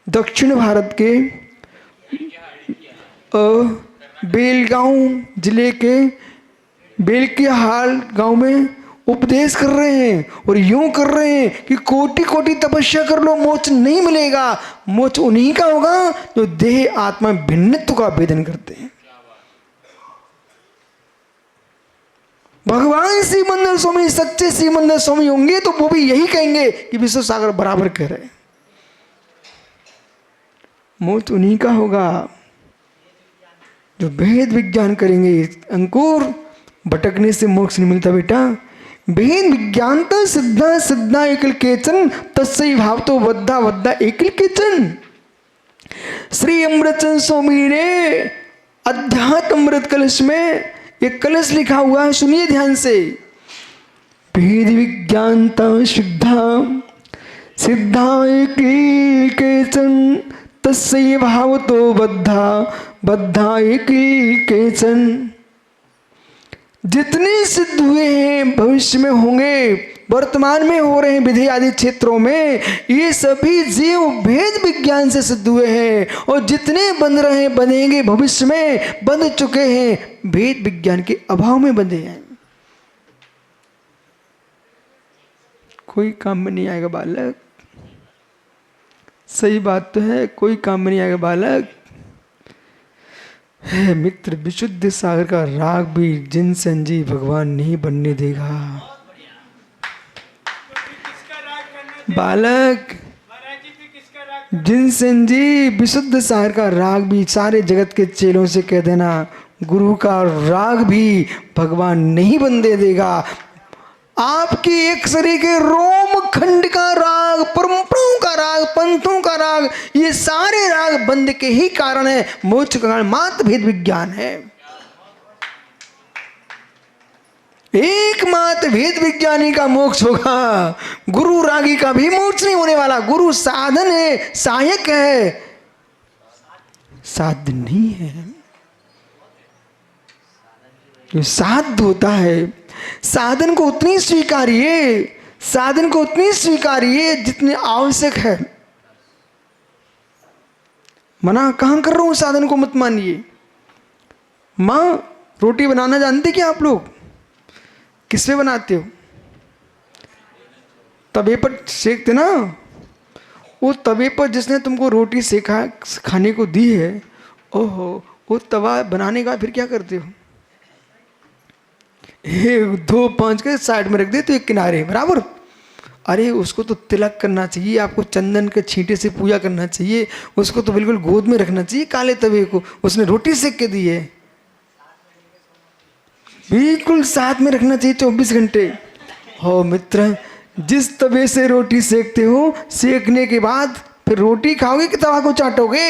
दक्षिण भारत के बेलगांव जिले के बेलकिहाल गांव में उपदेश कर रहे हैं और यूं कर रहे हैं कि कोटि कोटि तपस्या कर लो, मोक्ष नहीं मिलेगा। मोक्ष उन्हीं का होगा जो देह आत्मा भिन्नत्व का भेदन करते हैं। भगवान श्री मंदिर स्वामी सच्चे श्री मंदिर स्वामी होंगे तो वो भी यही कहेंगे कि विश्व सागर बराबर कह रहे। मोक्ष उन्हीं का होगा जो भेद विज्ञान करेंगे। अंकुर, भटकने से मोक्ष नहीं मिलता बेटा। भेद विज्ञानता सिद्धा सिद्धा एकल केचन तस्सै भाव तो वद्धा वद्धा एकल केचन। श्री अमृतचंद स्वामी ने अध्यात्म अमृत कलश में एक कलश लिखा हुआ है, सुनिए ध्यान से। भेद विज्ञानता सिद्धा सिद्धा एकल केचन तस्सै भाव तो बद्धा बद्धा एकल केचन। जितने सिद्ध हुए हैं, भविष्य में होंगे, वर्तमान में हो रहे हैं विधि आदि क्षेत्रों में, ये सभी जीव भेद विज्ञान से सिद्ध हुए हैं। और जितने बंध रहे हैं, बंधेंगे, भविष्य में बंध चुके हैं, भेद विज्ञान के अभाव में बंधे हैं। कोई काम में नहीं आएगा बालक। सही बात तो है, कोई काम में नहीं आएगा बालक। है मित्र, विशुद्ध सागर का राग भी जिन संजीव भगवान नहीं बनने देगा। बालक, जिन संजीव विशुद्ध सागर का राग भी, सारे जगत के चेलों से कह देना गुरु का राग भी भगवान नहीं बनने देगा। आपकी एक शरीर के रोम खंड का राग, परंपराओं का राग, पंथों का राग, ये सारे राग बंद के ही कारण है। मोक्ष का कारण मात्र भेद विज्ञान है। एकमात्र भेद विज्ञानी का मोक्ष होगा, गुरु रागी का भी मोक्ष नहीं होने वाला। गुरु साधन है, सहायक है, साध्य नहीं है। जो साध्य होता है, साधन को उतनी स्वीकारिए, साधन को उतनी स्वीकारिए जितने आवश्यक है। मना कहां कर रहा हूं, साधन को मत मानिए। मां रोटी बनाना जानते क्या आप लोग? किस पे बनाते हो? तवे पर सेकते ना। वो तवे पर जिसने तुमको रोटी सेका खाने को दी है, ओहो, वो तवा बनाने का फिर क्या करते हो? 1 2 5 के साइड में रख दे तो एक किनारे बराबर। अरे उसको तो तिलक करना चाहिए, आपको चंदन के छींटे से पूजा करना चाहिए, उसको तो बिल्कुल गोद में रखना चाहिए। काले तवे को उसने रोटी सेक के दी है, बिल्कुल साथ में रखना चाहिए 24 घंटे। हो मित्र, जिस तवे से रोटी सेकते हो, सेकने के बाद फिर रोटी खाओगे कि तवा को चाटोगे?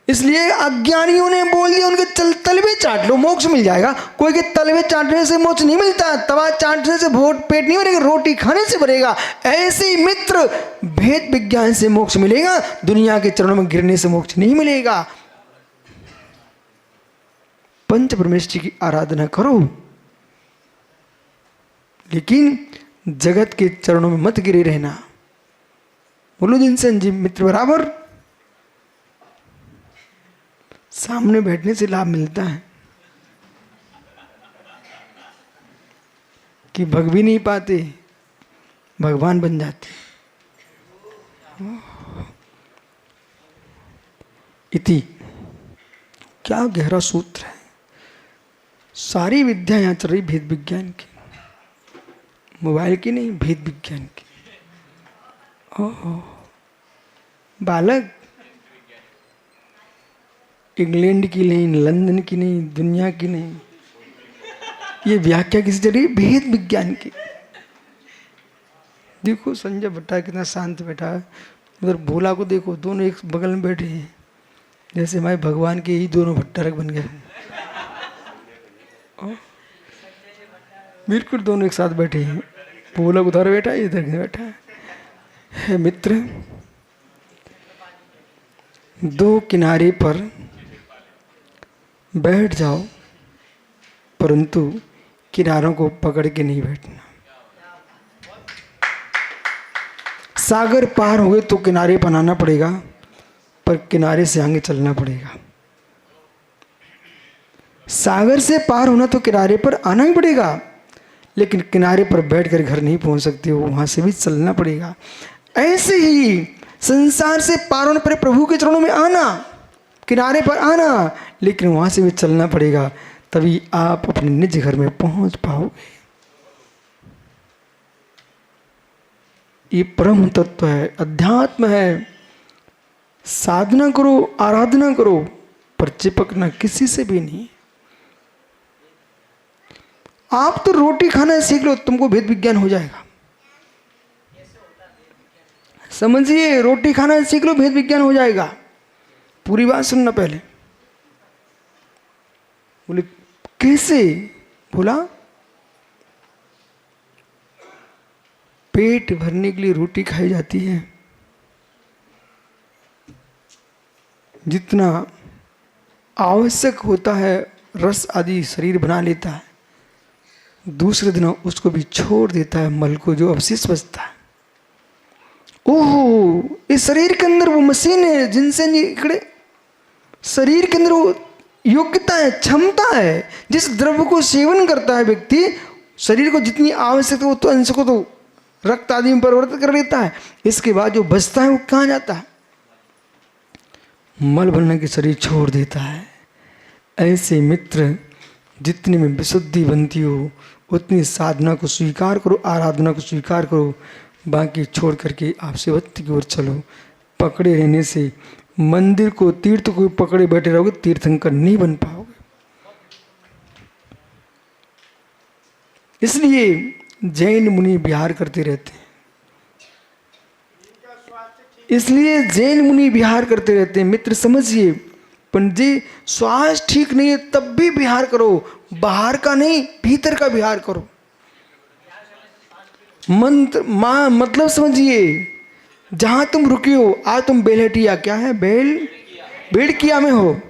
इसलिए अज्ञानियों ने बोल दिया उनके तलवे चाट लो, मोक्ष मिल जाएगा। कोई के तलवे चाटने से मोक्ष नहीं मिलता, तवा चाटने से पेट नहीं भरेगा, रोटी खाने से भरेगा। ऐसे ही मित्र, भेद विज्ञान से मोक्ष मिलेगा, दुनिया के चरणों में गिरने से मोक्ष नहीं मिलेगा। पंच परमेश्वर की आराधना करो, लेकिन जगत के चरणों में मत गिरे रहना। बोलो दिन संजीव मित्र बराबर। सामने बैठने से लाभ मिलता है कि भग भी नहीं पाते, भगवान बन जाते। इति, क्या गहरा सूत्र है। सारी विद्या यहाँ चल रही भेद विज्ञान की, मोबाइल की नहीं, भेद विज्ञान की। ओहो बालक, इंग्लैंड की नहीं, लंदन की नहीं, दुनिया की नहीं, ये व्याख्या किसी चल रही है भेद विज्ञान की। देखो संजय भट्टा कितना शांत बैठा है, उधर भोला को देखो, दोनों एक बगल में बैठे हैं, जैसे हमारे भगवान के ही दोनों भट्टारक बन गए। बिल्कुल दोनों एक साथ बैठे हैं, भोला उधर बैठा है, इधर बैठा है। मित्र, दो किनारे पर बैठ जाओ, परंतु किनारों को पकड़ के नहीं बैठना। सागर पार हुए तो किनारे बनाना पड़ेगा, पर किनारे से आगे चलना पड़ेगा। सागर से पार होना तो किनारे पर आना ही पड़ेगा, लेकिन किनारे पर बैठकर घर नहीं पहुंच सकते हो, वहां से भी चलना पड़ेगा। ऐसे ही संसार से पार होने पर प्रभु के चरणों में आना, किनारे पर आना, लेकिन वहां से भी चलना पड़ेगा, तभी आप अपने निज घर में पहुंच पाओगे। ये परम तत्व है, अध्यात्म है। साधना करो, आराधना करो, पर चिपकना किसी से भी नहीं। आप तो रोटी खाना सीख लो, तुमको भेद विज्ञान हो जाएगा। समझिए, रोटी खाना सीख लो, भेद विज्ञान हो जाएगा। पूरी बात सुनना पहले। बोले कैसे? बोला पेट भरने के लिए रोटी खाई जाती है, जितना आवश्यक होता है रस आदि शरीर बना लेता है, दूसरे दिन उसको भी छोड़ देता है, मल को जो अवशेष बचता है। ओहो, इस शरीर के अंदर वो मशीन है जिनसे इकड़े शरीर के अंदर वो योग्यता है, क्षमता है। जिस द्रव्य को सेवन करता है व्यक्ति, शरीर को जितनी आवश्यकता हो तो अंश को तो रक्त आदि में परिवर्तित कर लेता है। इसके बाद जो बचता है वो कहाँ जाता है? मल बनने के शरीर छोड़ देता है। ऐसे मित्र, जितने में विशुद्धि बनती हो उतनी साधना को स्वीकार करो, आराधना को स्वीकार करो, बाकी छोड़ करके आप शिवत्व की ओर चलो। पकड़े रहने से मंदिर को, तीर्थ को पकड़े बैठे रहोगे, तीर्थंकर नहीं बन पाओगे। इसलिए जैन मुनि विहार करते रहते हैं, इसलिए जैन मुनि विहार करते रहते हैं। मित्र समझिए, पंडित जी स्वास्थ्य ठीक नहीं है तब भी विहार करो, बाहर का नहीं भीतर का विहार करो। मंत्र मतलब समझिए, जहां तुम रुके हो, आज तुम बेलहटिया क्या है, बेड़किया में हो,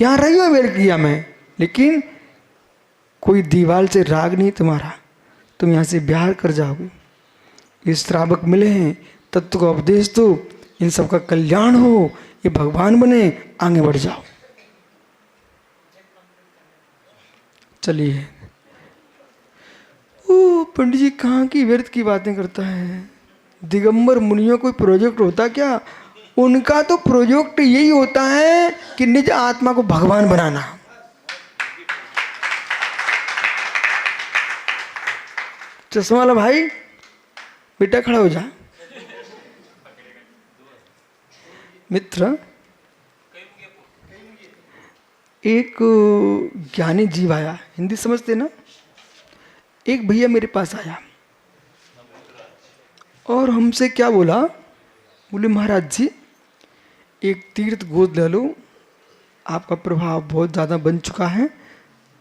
यहां रही हो बेड़किया में, लेकिन कोई दीवार से राग नहीं तुम्हारा, तुम यहां से विहार कर जाओगे। ये श्रावक मिले हैं, तत्व को उपदेश दो, इन सबका कल्याण हो, ये भगवान बने, आगे बढ़ जाओ। चलिए। ओ पंडित जी कहाँ की व्यर्थ की बातें करता है। दिगंबर मुनियों कोई प्रोजेक्ट होता क्या? उनका तो प्रोजेक्ट यही होता है कि निज आत्मा को भगवान बनाना। चश्मा वाला भाई बेटा खड़ा हो जा। मित्र, एक ज्ञानी जीव आया, हिंदी समझते ना? एक भैया मेरे पास आया और हमसे क्या बोला, बोले महाराज जी एक तीर्थ गोद ले लो, आपका प्रभाव बहुत ज़्यादा बन चुका है,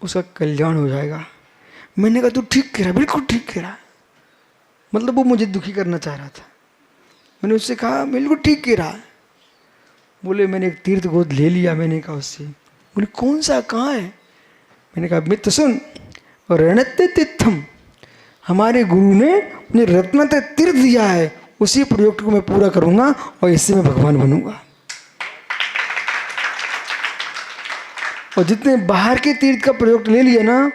उसका कल्याण हो जाएगा। मैंने कहा तू ठीक कह रहा, बिल्कुल ठीक कह रहा। मतलब वो मुझे दुखी करना चाह रहा था। मैंने उससे कहा बिल्कुल ठीक कह रहा। बोले मैंने एक तीर्थ गोद ले लिया। मैंने कहा उससे, बोले कौन सा, कहाँ है? मैंने कहा मित्र सुन, रणत्य तीर्थम, हमारे गुरु ने मुझे रत्नत्य तीर्थ दिया है, उसी प्रोजेक्ट को मैं पूरा करूंगा और इससे मैं भगवान बनूंगा। और जितने बाहर के तीर्थ का प्रोजेक्ट ले लिया ना,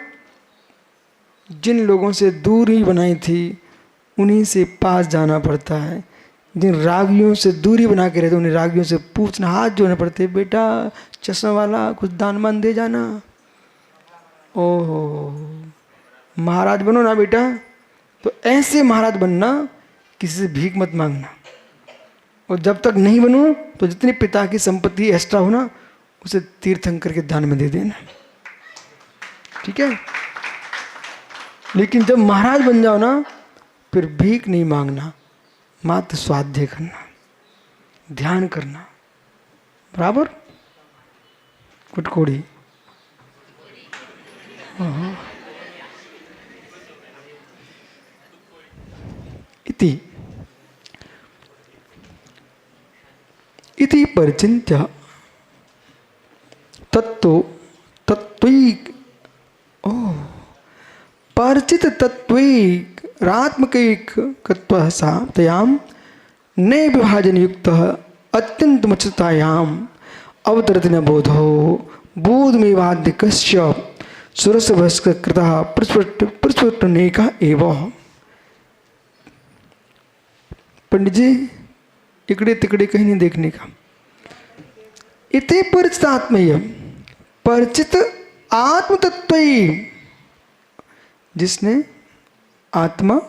जिन लोगों से दूरी बनाई थी उन्हीं से पास जाना पड़ता है। जिन रागियों से दूरी बना के रहते उन्हें रागियों से पूछना, हाथ जोड़ने पड़ते, बेटा चश्मा वाला कुछ दान मान दे जाना। ओहो, महाराज बनो ना बेटा। तो ऐसे महाराज बनना, किसी से भीख मत मांगना। और जब तक नहीं बनो तो जितनी पिता की संपत्ति एक्स्ट्रा हो ना, उसे तीर्थंकर के दान में दे देना, ठीक है? लेकिन जब महाराज बन जाओ ना, फिर भीख नहीं मांगना, मात्र स्वाध्याय करना, ध्यान करना, बराबर। कुटकोड़ी इति परिचिन्त्य तत्त्वैक परिचित तत्त्वैक रात्मकैकत्वः सातयां न विभाजन युक्तः अत्यन्तमुच्चतायाम् अवतरति न बोधो बोधमेवाद्य कस्य सुरस कृता पृष्ठनेका एवं। पंडित जी इकड़े तिकड़े कहीं नहीं देखने का। इति परिचित आत्मय, परिचित आत्म तत्व ही, जिसने आत्मा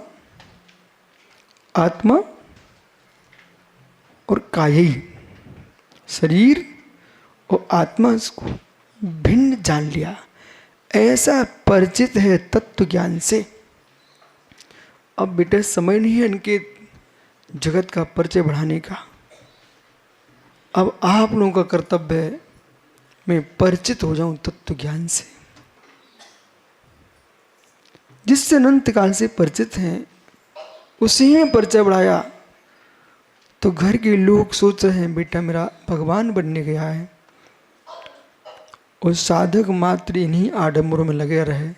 आत्मा और कायी, शरीर और आत्मा को भिन्न जान लिया, ऐसा परिचित है तत्व ज्ञान से। अब बेटा समय नहीं है इनके जगत का परिचय बढ़ाने का। अब आप लोगों का कर्तव्य है मैं परिचित हो जाऊं तत्व ज्ञान से, जिससे अनंत काल से परिचित हैं, उसी में परिचय बढ़ाया तो घर के लोग सोच रहे हैं बेटा मेरा भगवान बनने गया है, और साधक मात्र इन्हीं आडंबरों में लगे रहे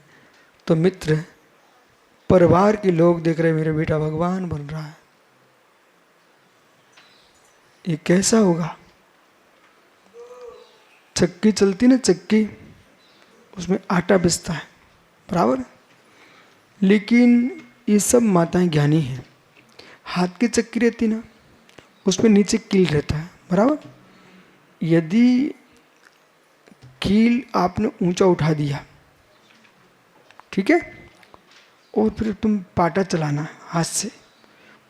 तो मित्र परिवार के लोग देख रहे मेरा बेटा भगवान बन रहा है। ये कैसा होगा? चक्की चलती ना, चक्की, उसमें आटा पिसता है बराबर, लेकिन ये सब माताएं ज्ञानी हैं। हाथ की चक्की रहती ना, उसमें नीचे कील रहता है बराबर। यदि कील आपने ऊंचा उठा दिया, ठीक है, और फिर तुम पाटा चलाना हाथ से,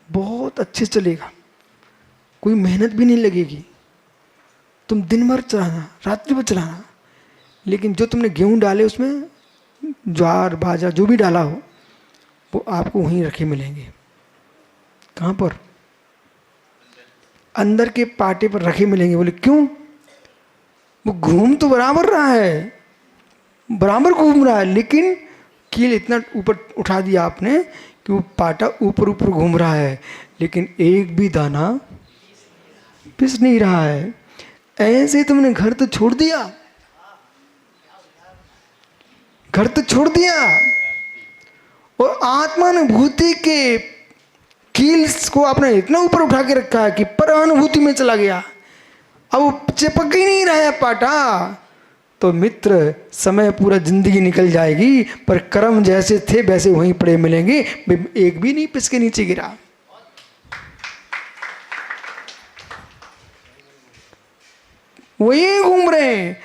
बहुत अच्छे चलेगा, कोई मेहनत भी नहीं लगेगी, तुम दिन भर चलाना, रात्रि भर चलाना। लेकिन जो तुमने गेहूं डाले उसमें ज्वार बाजा जो भी डाला हो वो आपको वहीं रखे मिलेंगे। कहाँ पर? अंदर के पाटे पर रखे मिलेंगे। बोले क्यों? वो घूम तो बराबर रहा है, बराबर घूम रहा है, लेकिन कील इतना ऊपर उठा दिया आपने कि वो पाटा ऊपर ऊपर घूम रहा है, लेकिन एक भी दाना पिस नहीं रहा है। ऐसे तुमने घर तो छोड़ दिया, घर तो छोड़ दिया, और आत्मानुभूति के कील को आपने इतना ऊपर उठा के रखा है कि पर अनुभूति में चला गया, अब वो चिपक ही नहीं रहा है पाटा। तो मित्र समय पूरा जिंदगी निकल जाएगी, पर कर्म जैसे थे वैसे वहीं पड़े मिलेंगे, एक भी नहीं पिस के नीचे गिरा। वही घूम रहे हैं,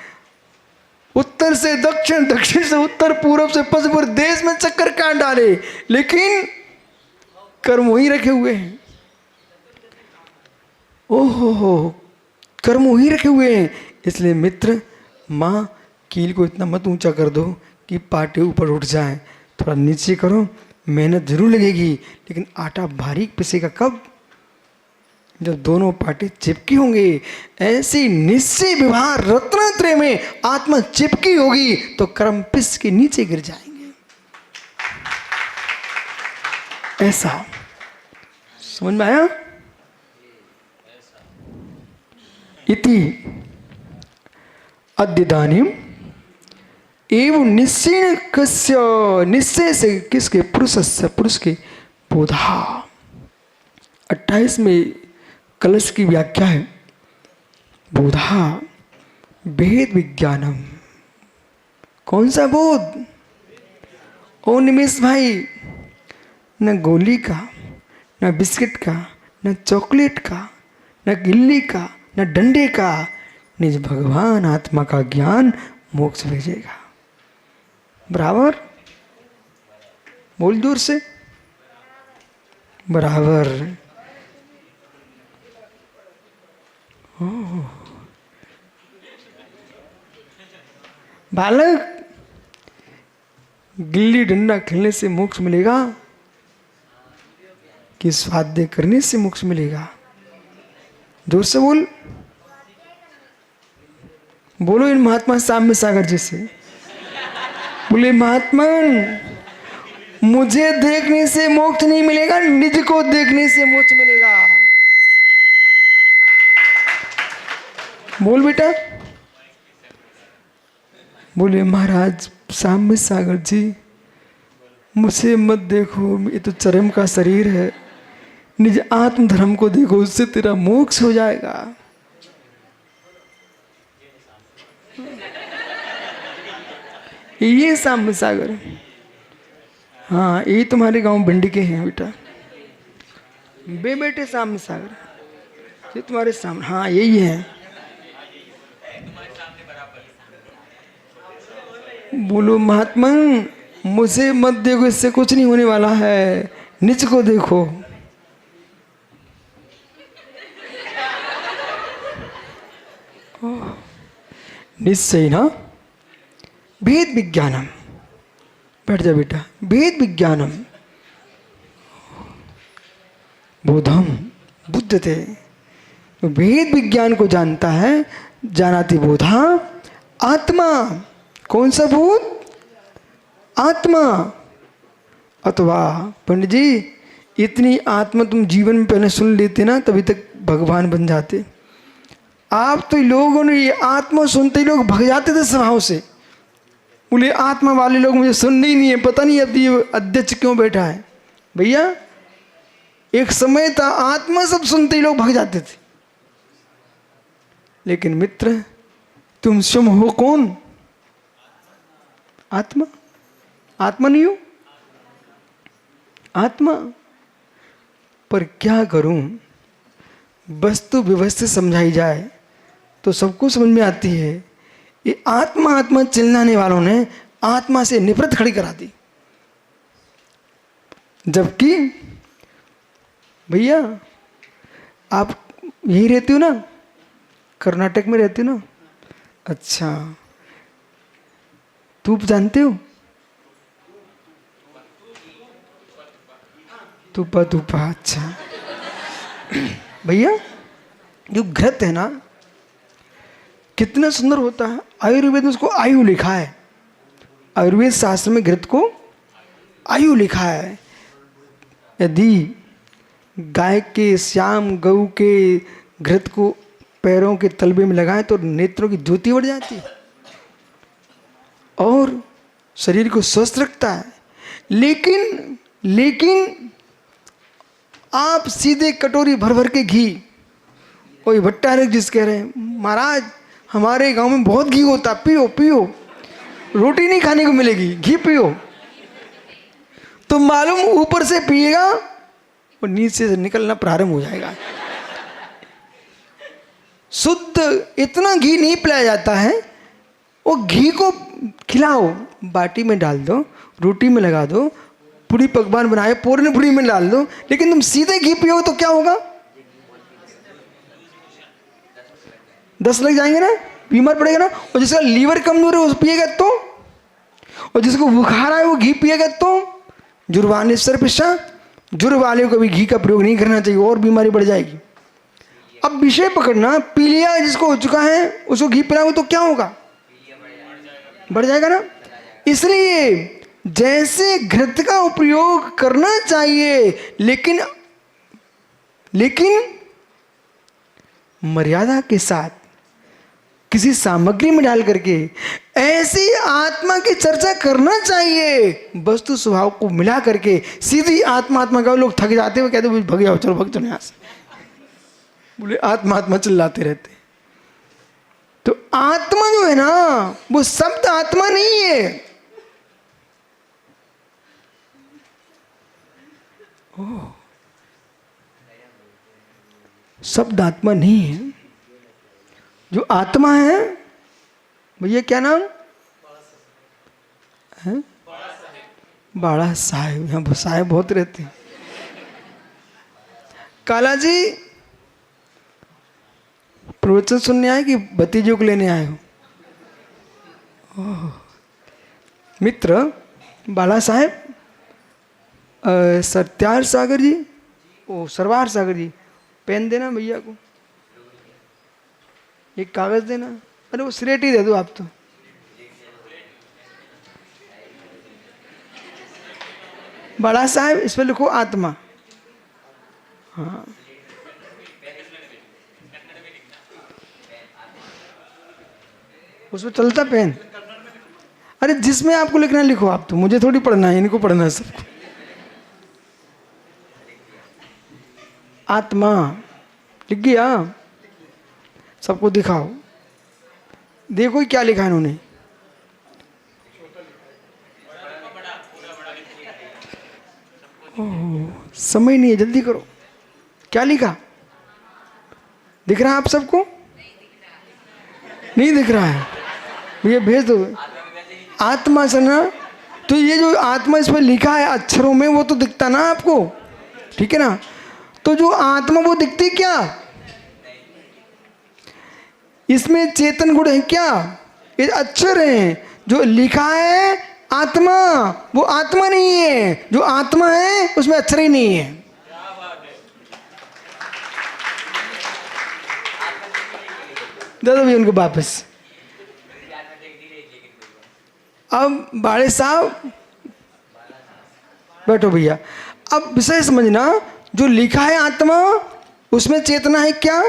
उत्तर से दक्षिण, दक्षिण से उत्तर, पूरब से पश्चिम, देश में चक्कर काट डाले, लेकिन कर्म वही रखे हुए हैं। ओहो हो, कर्म वही रखे हुए हैं। इसलिए मित्र माँ कील को इतना मत ऊंचा कर दो कि पाटे ऊपर उठ जाएं, थोड़ा नीचे करो, मेहनत जरूर लगेगी, लेकिन आटा बारीक पिसेगा कब? जब दोनों पाटे चिपकी होंगे। ऐसी निश्चय विवाह रत्नत्रय में आत्मा चिपकी होगी तो कर्म पिस के नीचे गिर जाएंगे। ऐसा समझ में आया? इति अद्यदानीम एवं निश्चय कस्य, निश्चय से किसके? पुरुषस्य, पुरुष के बोधा। 28 में कलश की व्याख्या है, बोधा भेद विज्ञानम। कौन सा बोध? ओ निमेश भाई, न गोली का, न बिस्किट का, न चॉकलेट का, न गिल्ली का, न डंडे का, निज भगवान आत्मा का ज्ञान मोक्ष भेजेगा। बराबर बोल दूर से, बराबर। बालक, गिल्ली डंडा खेलने से मोक्ष मिलेगा कि स्वाध्याय करने से मोक्ष मिलेगा? जोर से बोल, बोलो इन महात्मा साम्य सागर जी से, बोले महात्मा मुझे देखने से मोक्ष नहीं मिलेगा, निज को देखने से मोक्ष मिलेगा। बोल बेटा। बोले महाराज साम्य सागर जी मुझे मत देखो, ये तो चरम का शरीर है, निज आत्म धर्म को देखो, उससे तेरा मोक्ष हो जाएगा। ये शाम सागर। हाँ, ये तुम्हारे गांव भिंडी के हैं बेटा। बेटे शाम सागर, ये तुम्हारे सामने। हाँ यही है। बोलो महात्मा, मुझे मत देखो, इससे कुछ नहीं होने वाला है, नीच को देखो। निश्चय ना भेद विज्ञानम। बैठ जा बेटा। भेद विज्ञानम बोधम बुद्धते। तो भेद विज्ञान को जानता है, जानाति बोधा आत्मा। कौन सा भूत? आत्मा। अथवा पंडित जी, इतनी आत्मा तुम जीवन में पहले सुन लेते ना, तभी तक भगवान बन जाते। आप तो लोगों ने ये आत्मा सुनते ही लोग भग जाते थे स्वभाव से। बोले आत्मा वाले लोग मुझे सुनने ही नहीं है, पता नहीं अब ये अध्यक्ष क्यों बैठा है। भैया एक समय था आत्मा सब सुनते ही लोग भग जाते थे। लेकिन मित्र, तुम स्वयं हो कौन? आत्मा। आत्मा नहीं हो? आत्मा। पर क्या करूं, वस्तु व्यवस्थित समझाई जाए तो सबको समझ में आती है। ये आत्मा आत्मा चिल्लाने वालों ने आत्मा से नफरत खड़ी करा दी। जबकि भैया आप यहीं रहते हो ना, कर्नाटक में रहते हो ना? अच्छा, तूप जानते हो? तूपा तूपा। अच्छा भैया, जो घृत है ना, कितना सुंदर होता है। आयुर्वेद में उसको आयु लिखा है। आयुर्वेद शास्त्र में घृत को आयु लिखा है। यदि गाय के, श्याम गऊ के घृत को पैरों के तलबे में लगाएं तो नेत्रों की ज्योति बढ़ जाती है और शरीर को स्वस्थ रखता है। लेकिन आप सीधे कटोरी भर भर के घी, कोई भट्टा जिस कह रहे हैं महाराज हमारे गांव में बहुत घी होता, पियो पियो, रोटी नहीं खाने को मिलेगी, घी पियो। तो मालूम ऊपर से पिएगा और नीचे से निकलना प्रारंभ हो जाएगा। शुद्ध इतना घी नहीं पिलाया जाता है। वो घी को खिलाओ, बाटी में डाल दो, रोटी में लगा दो, पूरी पकवान बनाए पूरी पूरी में डाल दो, लेकिन तुम सीधे घी पियोगे तो क्या होगा? 10 लग जाएंगे ना, बीमार पड़ेगा ना। और जिसका लीवर कमजोर है वो पिएगा तो, और जिसको बुखार है वो घी पिएगा तो जुर्वाने सर पिछा। जुर्म वाले को भी घी का प्रयोग नहीं करना चाहिए और बीमारी बढ़ जाएगी। अब विषय पकड़ना, पीलिया जिसको हो चुका है उसको घी पिलाओगे तो क्या होगा? बढ़ जाएगा ना। इसलिए जैसे घृत का उपयोग करना चाहिए, लेकिन मर्यादा के साथ, किसी सामग्री में डाल करके, ऐसी आत्मा की चर्चा करना चाहिए वस्तु स्वभाव को मिला करके। सीधी आत्मा आत्मा का लोग थक जाते हुए कहते भग जाओ, चलो भग चलो यहां से। बोले आत्मा आत्मा चिल्लाते रहते। तो आत्मा जो है ना, वो शब्द आत्मा नहीं है। शब्द आत्मा नहीं है। जो आत्मा है भैया, क्या नाम है? बाड़ा साहेब। यहाँ साहेब बहुत रहते हैं। काला जी प्रवचन सुनने आए कि भतीजों को लेने आए हो? मित्र बाला साहेब, सत्यार सागर जी, ओ सरवार सागर जी, पेन देना भैया को, एक कागज देना। अरे वो स्लेट ही दे दो आप तो। बड़ा साहब इस पर लिखो आत्मा। हाँ उसमें चलता पेन। अरे जिसमें आपको लिखना है लिखो आप तो, मुझे थोड़ी पढ़ना है, इनको पढ़ना है सबको। आत्मा लिख गया, सबको दिखाओ। देखो क्या लिखा है इन्होंने। समय नहीं है, जल्दी करो। क्या लिखा? दिख रहा है आप सबको? नहीं दिख रहा है? ये भेज दो। आत्मा से ना, तो ये जो आत्मा इस पर लिखा है अक्षरों में, वो तो दिखता ना आपको, ठीक है ना? तो जो आत्मा वो दिखती क्या? इसमें चेतन गुण है क्या? ये अक्षर है। जो लिखा है आत्मा, वो आत्मा नहीं है। जो आत्मा है उसमें अक्षर ही नहीं है। दे दो भी उनको वापस। अब बाड़े साहब बैठो भैया। अब विषय समझना, जो लिखा है आत्मा, उसमें चेतना है क्या?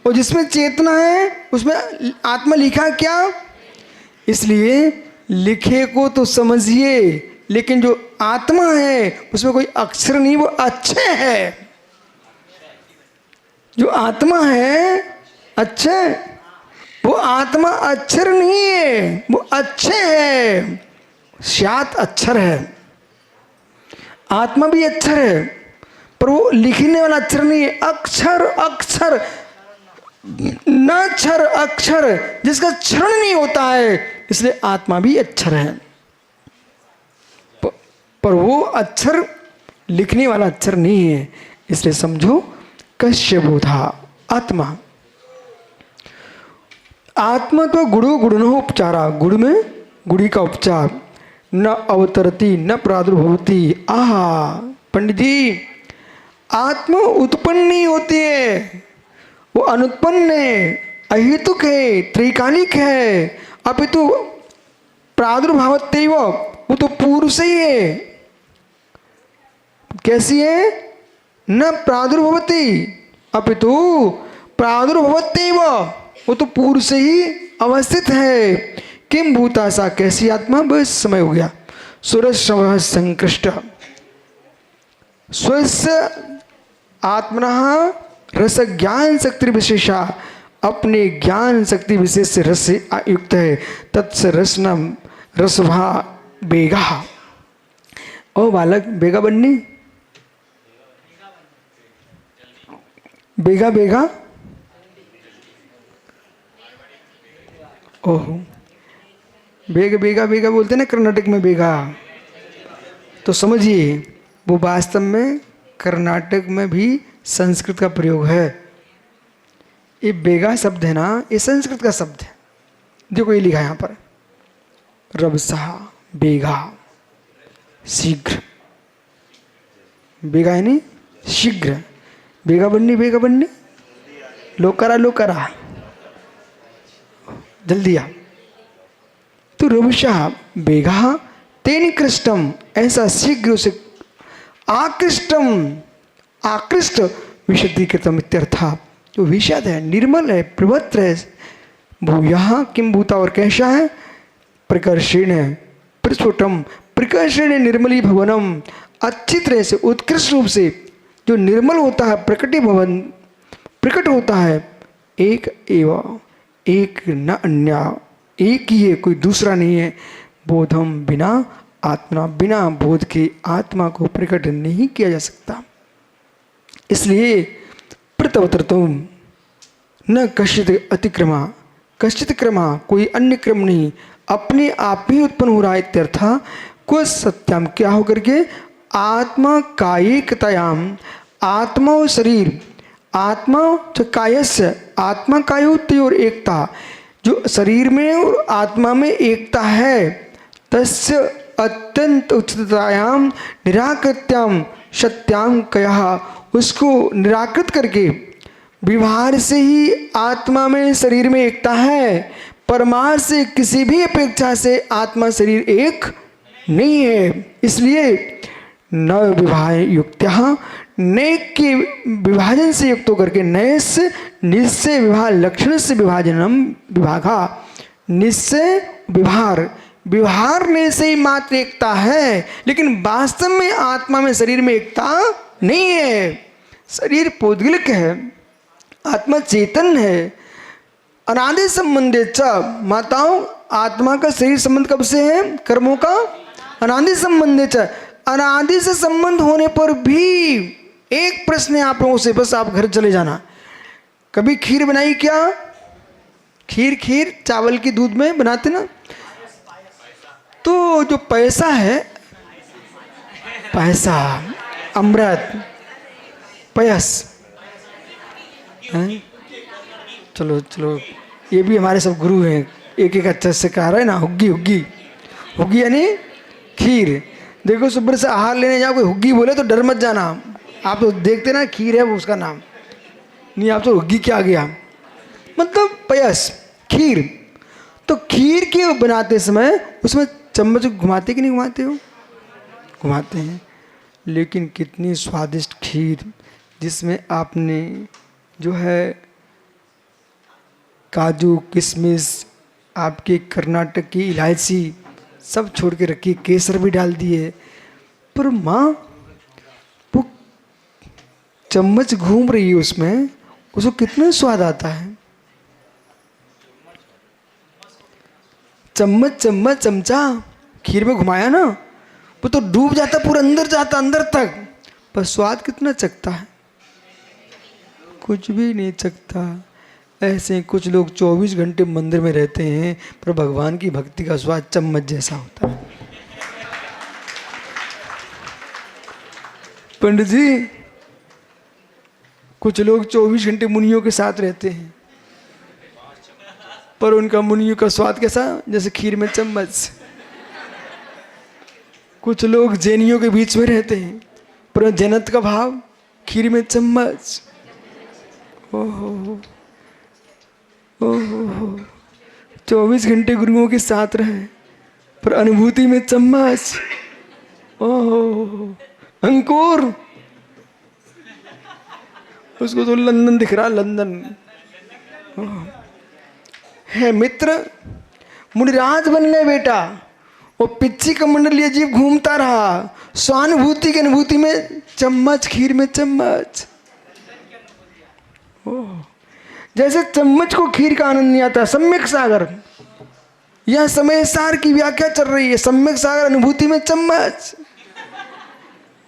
और जिसमें चेतना है उसमें आत्मा लिखा है क्या? इसलिए लिखे को तो समझिए, लेकिन जो आत्मा है उसमें कोई अक्षर नहीं, वो अच्छे है। जो आत्मा है अच्छे, वो आत्मा अक्षर नहीं है, वो अच्छे है, शायद अक्षर है। आत्मा भी अक्षर है, पर वो लिखने वाला अक्षर नहीं है। अक्षर अक्षर न अक्षर अक्षर, जिसका क्षरण नहीं होता है, इसलिए आत्मा भी अक्षर है। पर वो अक्षर लिखने वाला अक्षर नहीं है। इसलिए समझो, कश्य बोधा आत्मा। आत्मा तो गुणो गुणनो उपचारा, गुण में गुड़ी का उपचार। न अवतरती न प्रादुर्भवती। आहा पंडित जी, आत्मा उत्पन्न नहीं होती है, वो अनुत्पन्न है, अहेतुक है, त्रैकालिक है। अपितु प्रादुर्भावत्यैव, वो तो पूर्व से ही है। कैसी है? न प्रादुर्भवती अपितु प्रादुर्भवत्यैव, वो तो पूर्व से ही अवस्थित है। किम भूतासा, कैसी आत्मा? बस समय हो गया। सुरश्रव संकृष्ट स्वस्य आत्मना रस ज्ञान शक्ति विशेषा, अपने ज्ञान शक्ति विशेष से रस से युक्त है। तत्स रसनम रसभा बेगा। ओ बालक, बेगा बननी, बेगा बेगा। ओहो, बेग बेगा बेगा बोलते ना कर्नाटक में बेगा। तो समझिए, वो वास्तव में कर्नाटक में भी संस्कृत का प्रयोग है। ये बेगा शब्द है ना, ये संस्कृत का शब्द है। देखो ये लिखा है यहाँ पर, रबसा बेगा, शीघ्र। बेगा है नहीं शीघ्र, बेगा बननी, बेगा बननी, लोकरा लोकरा, जल्दी आ। तो रबसा बेगा तेन कृष्टम, ऐसा शीघ्र उसे आकृष्टम, आकृष्ट विशुद्धि कृतम इत्यर्था। जो विशद है, निर्मल है, प्रवत्र है। भूया किम भूता, और कैसा है? प्रकर्षण है, प्रस्फुटम, प्रकर्षण निर्मली भवनम, अच्छी तरह से उत्कृष्ट रूप से जो निर्मल होता है, प्रकटी भवन प्रकट होता है। एक एवं एक न अन्य, एक ही है, कोई दूसरा नहीं है। बोधम बिना आत्मा, बिना बोध के आत्मा को प्रकट नहीं किया जा सकता। इसलिए प्रतवतरतुम न कश्चित अतिक्रमा, कश्चित क्रमा, कोई अन्य क्रम नहीं, अपने आप ही उत्पन्न हो रहा है इत्यर्थ। कुछ सत्यम, क्या होकर के? आत्मा कायिकतायाम, आत्मा और शरीर, आत्मा जो कायस्य, आत्मा कायोत्य और एकता, जो शरीर में और आत्मा में एकता है, तस्य अत्यंत उचिततायाम निराकृत्याम सत्याम कया, उसको निराकृत करके व्यवहार से ही आत्मा में शरीर में एकता है। परमार्थ से किसी भी अपेक्षा से आत्मा शरीर एक नहीं है। इसलिए न विवाह युक्त्या, नए के विभाजन से युक्त होकर के, नए से निश्चय विवाह लक्षण से विभाजनम विभागा, निश्चय विभार, व्यवहार में से ही मात्र एकता है, लेकिन वास्तव में आत्मा में शरीर में एकता नहीं है। शरीर पौद्गलिक है, आत्मा चेतन है। अनादि संबंधे च, माताओं आत्मा का शरीर संबंध कब से है? कर्मों का अनादि संबंधे च, अनादि से संबंध होने पर भी एक प्रश्न है आप लोगों से, बस आप घर चले जाना। कभी खीर बनाई क्या? खीर चावल की दूध में बनाते ना। तो जो पैसा है, पैसा, अमृत, पयस, चलो चलो, ये भी हमारे सब गुरु हैं, एक एक अच्छा से कह रहे हैं ना। हुग्गी हुग्गी, हुग्गी यानी खीर। देखो सुबह से आहार लेने जाओ, कोई हुग्गी बोले तो डर मत जाना। आप तो देखते ना खीर है वो उसका नाम, नहीं आप तो हुग्गी क्या गया, मतलब पयस, खीर। तो खीर के बनाते समय उसमें चम्मच घुमाते कि नहीं घुमाते हो? घुमाते हैं। लेकिन कितनी स्वादिष्ट खीर जिसमें आपने जो है काजू, किशमिश, आपके कर्नाटक की इलायची सब छोड़ के रखी, केसर भी डाल दिए, पर माँ वो चम्मच घूम रही है उसमें, उसको कितना स्वाद आता है। चम्मच चम्मच चमचा खीर में घुमाया ना, वो तो डूब जाता, पूरा अंदर जाता, अंदर तक, पर स्वाद कितना चखता है? कुछ भी नहीं चखता। ऐसे कुछ लोग 24 घंटे मंदिर में रहते हैं, पर भगवान की भक्ति का स्वाद चम्मच जैसा होता है। पंडित जी, कुछ लोग 24 घंटे मुनियों के साथ रहते हैं, पर उनका मुनियों का स्वाद कैसा? जैसे खीर में चम्मच। कुछ लोग जैनियों के बीच में रहते हैं, पर जन्नत का भाव खीर में चम्मच। ओहो ओहो, 24 घंटे गुरुओं के साथ रहे, पर अनुभूति में चम्मच। ओहो, अंकुर, उसको तो लंदन दिख रहा, लंदन। है मित्र, मुनिराज बन गए बेटा, वो पिच्ची कमंडल अजीब घूमता रहा, स्वानुभूति की अनुभूति में चम्मच, खीर में चम्मच। ओह, जैसे चम्मच को खीर का आनंद नहीं आता। सम्यक सागर, यह समय सार की व्याख्या चल रही है। सम्यक सागर अनुभूति में चम्मच।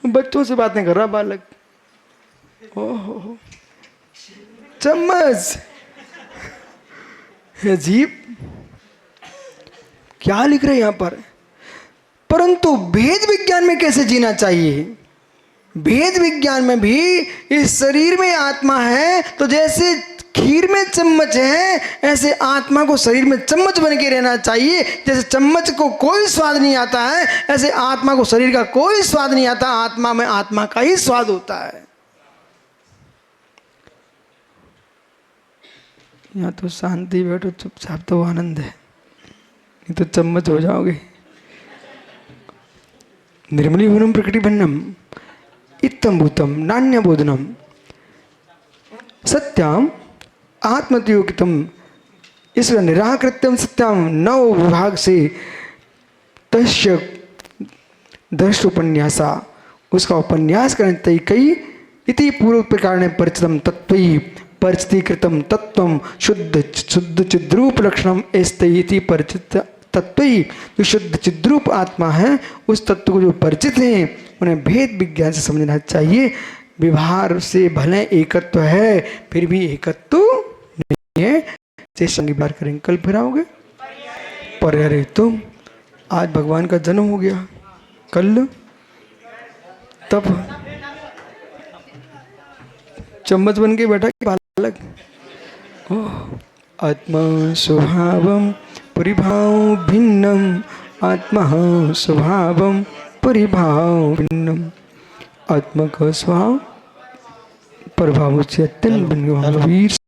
बच्चों से बातें कर रहा बालक। ओहो, चम्मच, अजीब क्या लिख रहे हैं यहां पर। परंतु भेद विज्ञान में कैसे जीना चाहिए? भेद विज्ञान में भी इस शरीर में आत्मा है, तो जैसे खीर में चम्मच है, ऐसे आत्मा को शरीर में चम्मच बन के रहना चाहिए। जैसे चम्मच को कोई स्वाद नहीं आता है, ऐसे आत्मा को शरीर का कोई स्वाद नहीं आता, आत्मा में आत्मा का ही स्वाद होता है। यहाँ तो शांति बैठो चुपचाप, तो आनंद है, नहीं तो चम्मच हो जाओगे। निर्मलीभूनम प्रकृतिभन्नम इत्थम भूतम नान्य बोधनम सत्याम आत्मत्योगितम। इस निराकृत्यम सत्याम 9 विभाग से तस्य दृष्ट उपन्यासा, उसका उपन्यास करने कई इति पूर्व प्रकार ने परिचितम तत्वी परिचितीकृतम तत्वम शुद्ध शुद्ध चिद्रूप लक्षणम एस्ते परिचित तत्वी। जो शुद्ध चिद्रूप आत्मा है, उस तत्व को जो परिचित हैं उन्हें भेद विज्ञान से समझना चाहिए। व्यवहार से भले एकत्व है, फिर भी एकत्व नहीं है। जैसे बात करेंगे, कल फिर आओगे पर तो आज भगवान का जन्म हो गया, कल तब चम्मच बन के बैठा कि बालक। आत्मा स्वभावम परिभाव भिन्नम, आत्मा स्वभावम परिभाव भिन्नम। आत्मा का स्वभाव प्रभाव से अत्यंत भिन्न।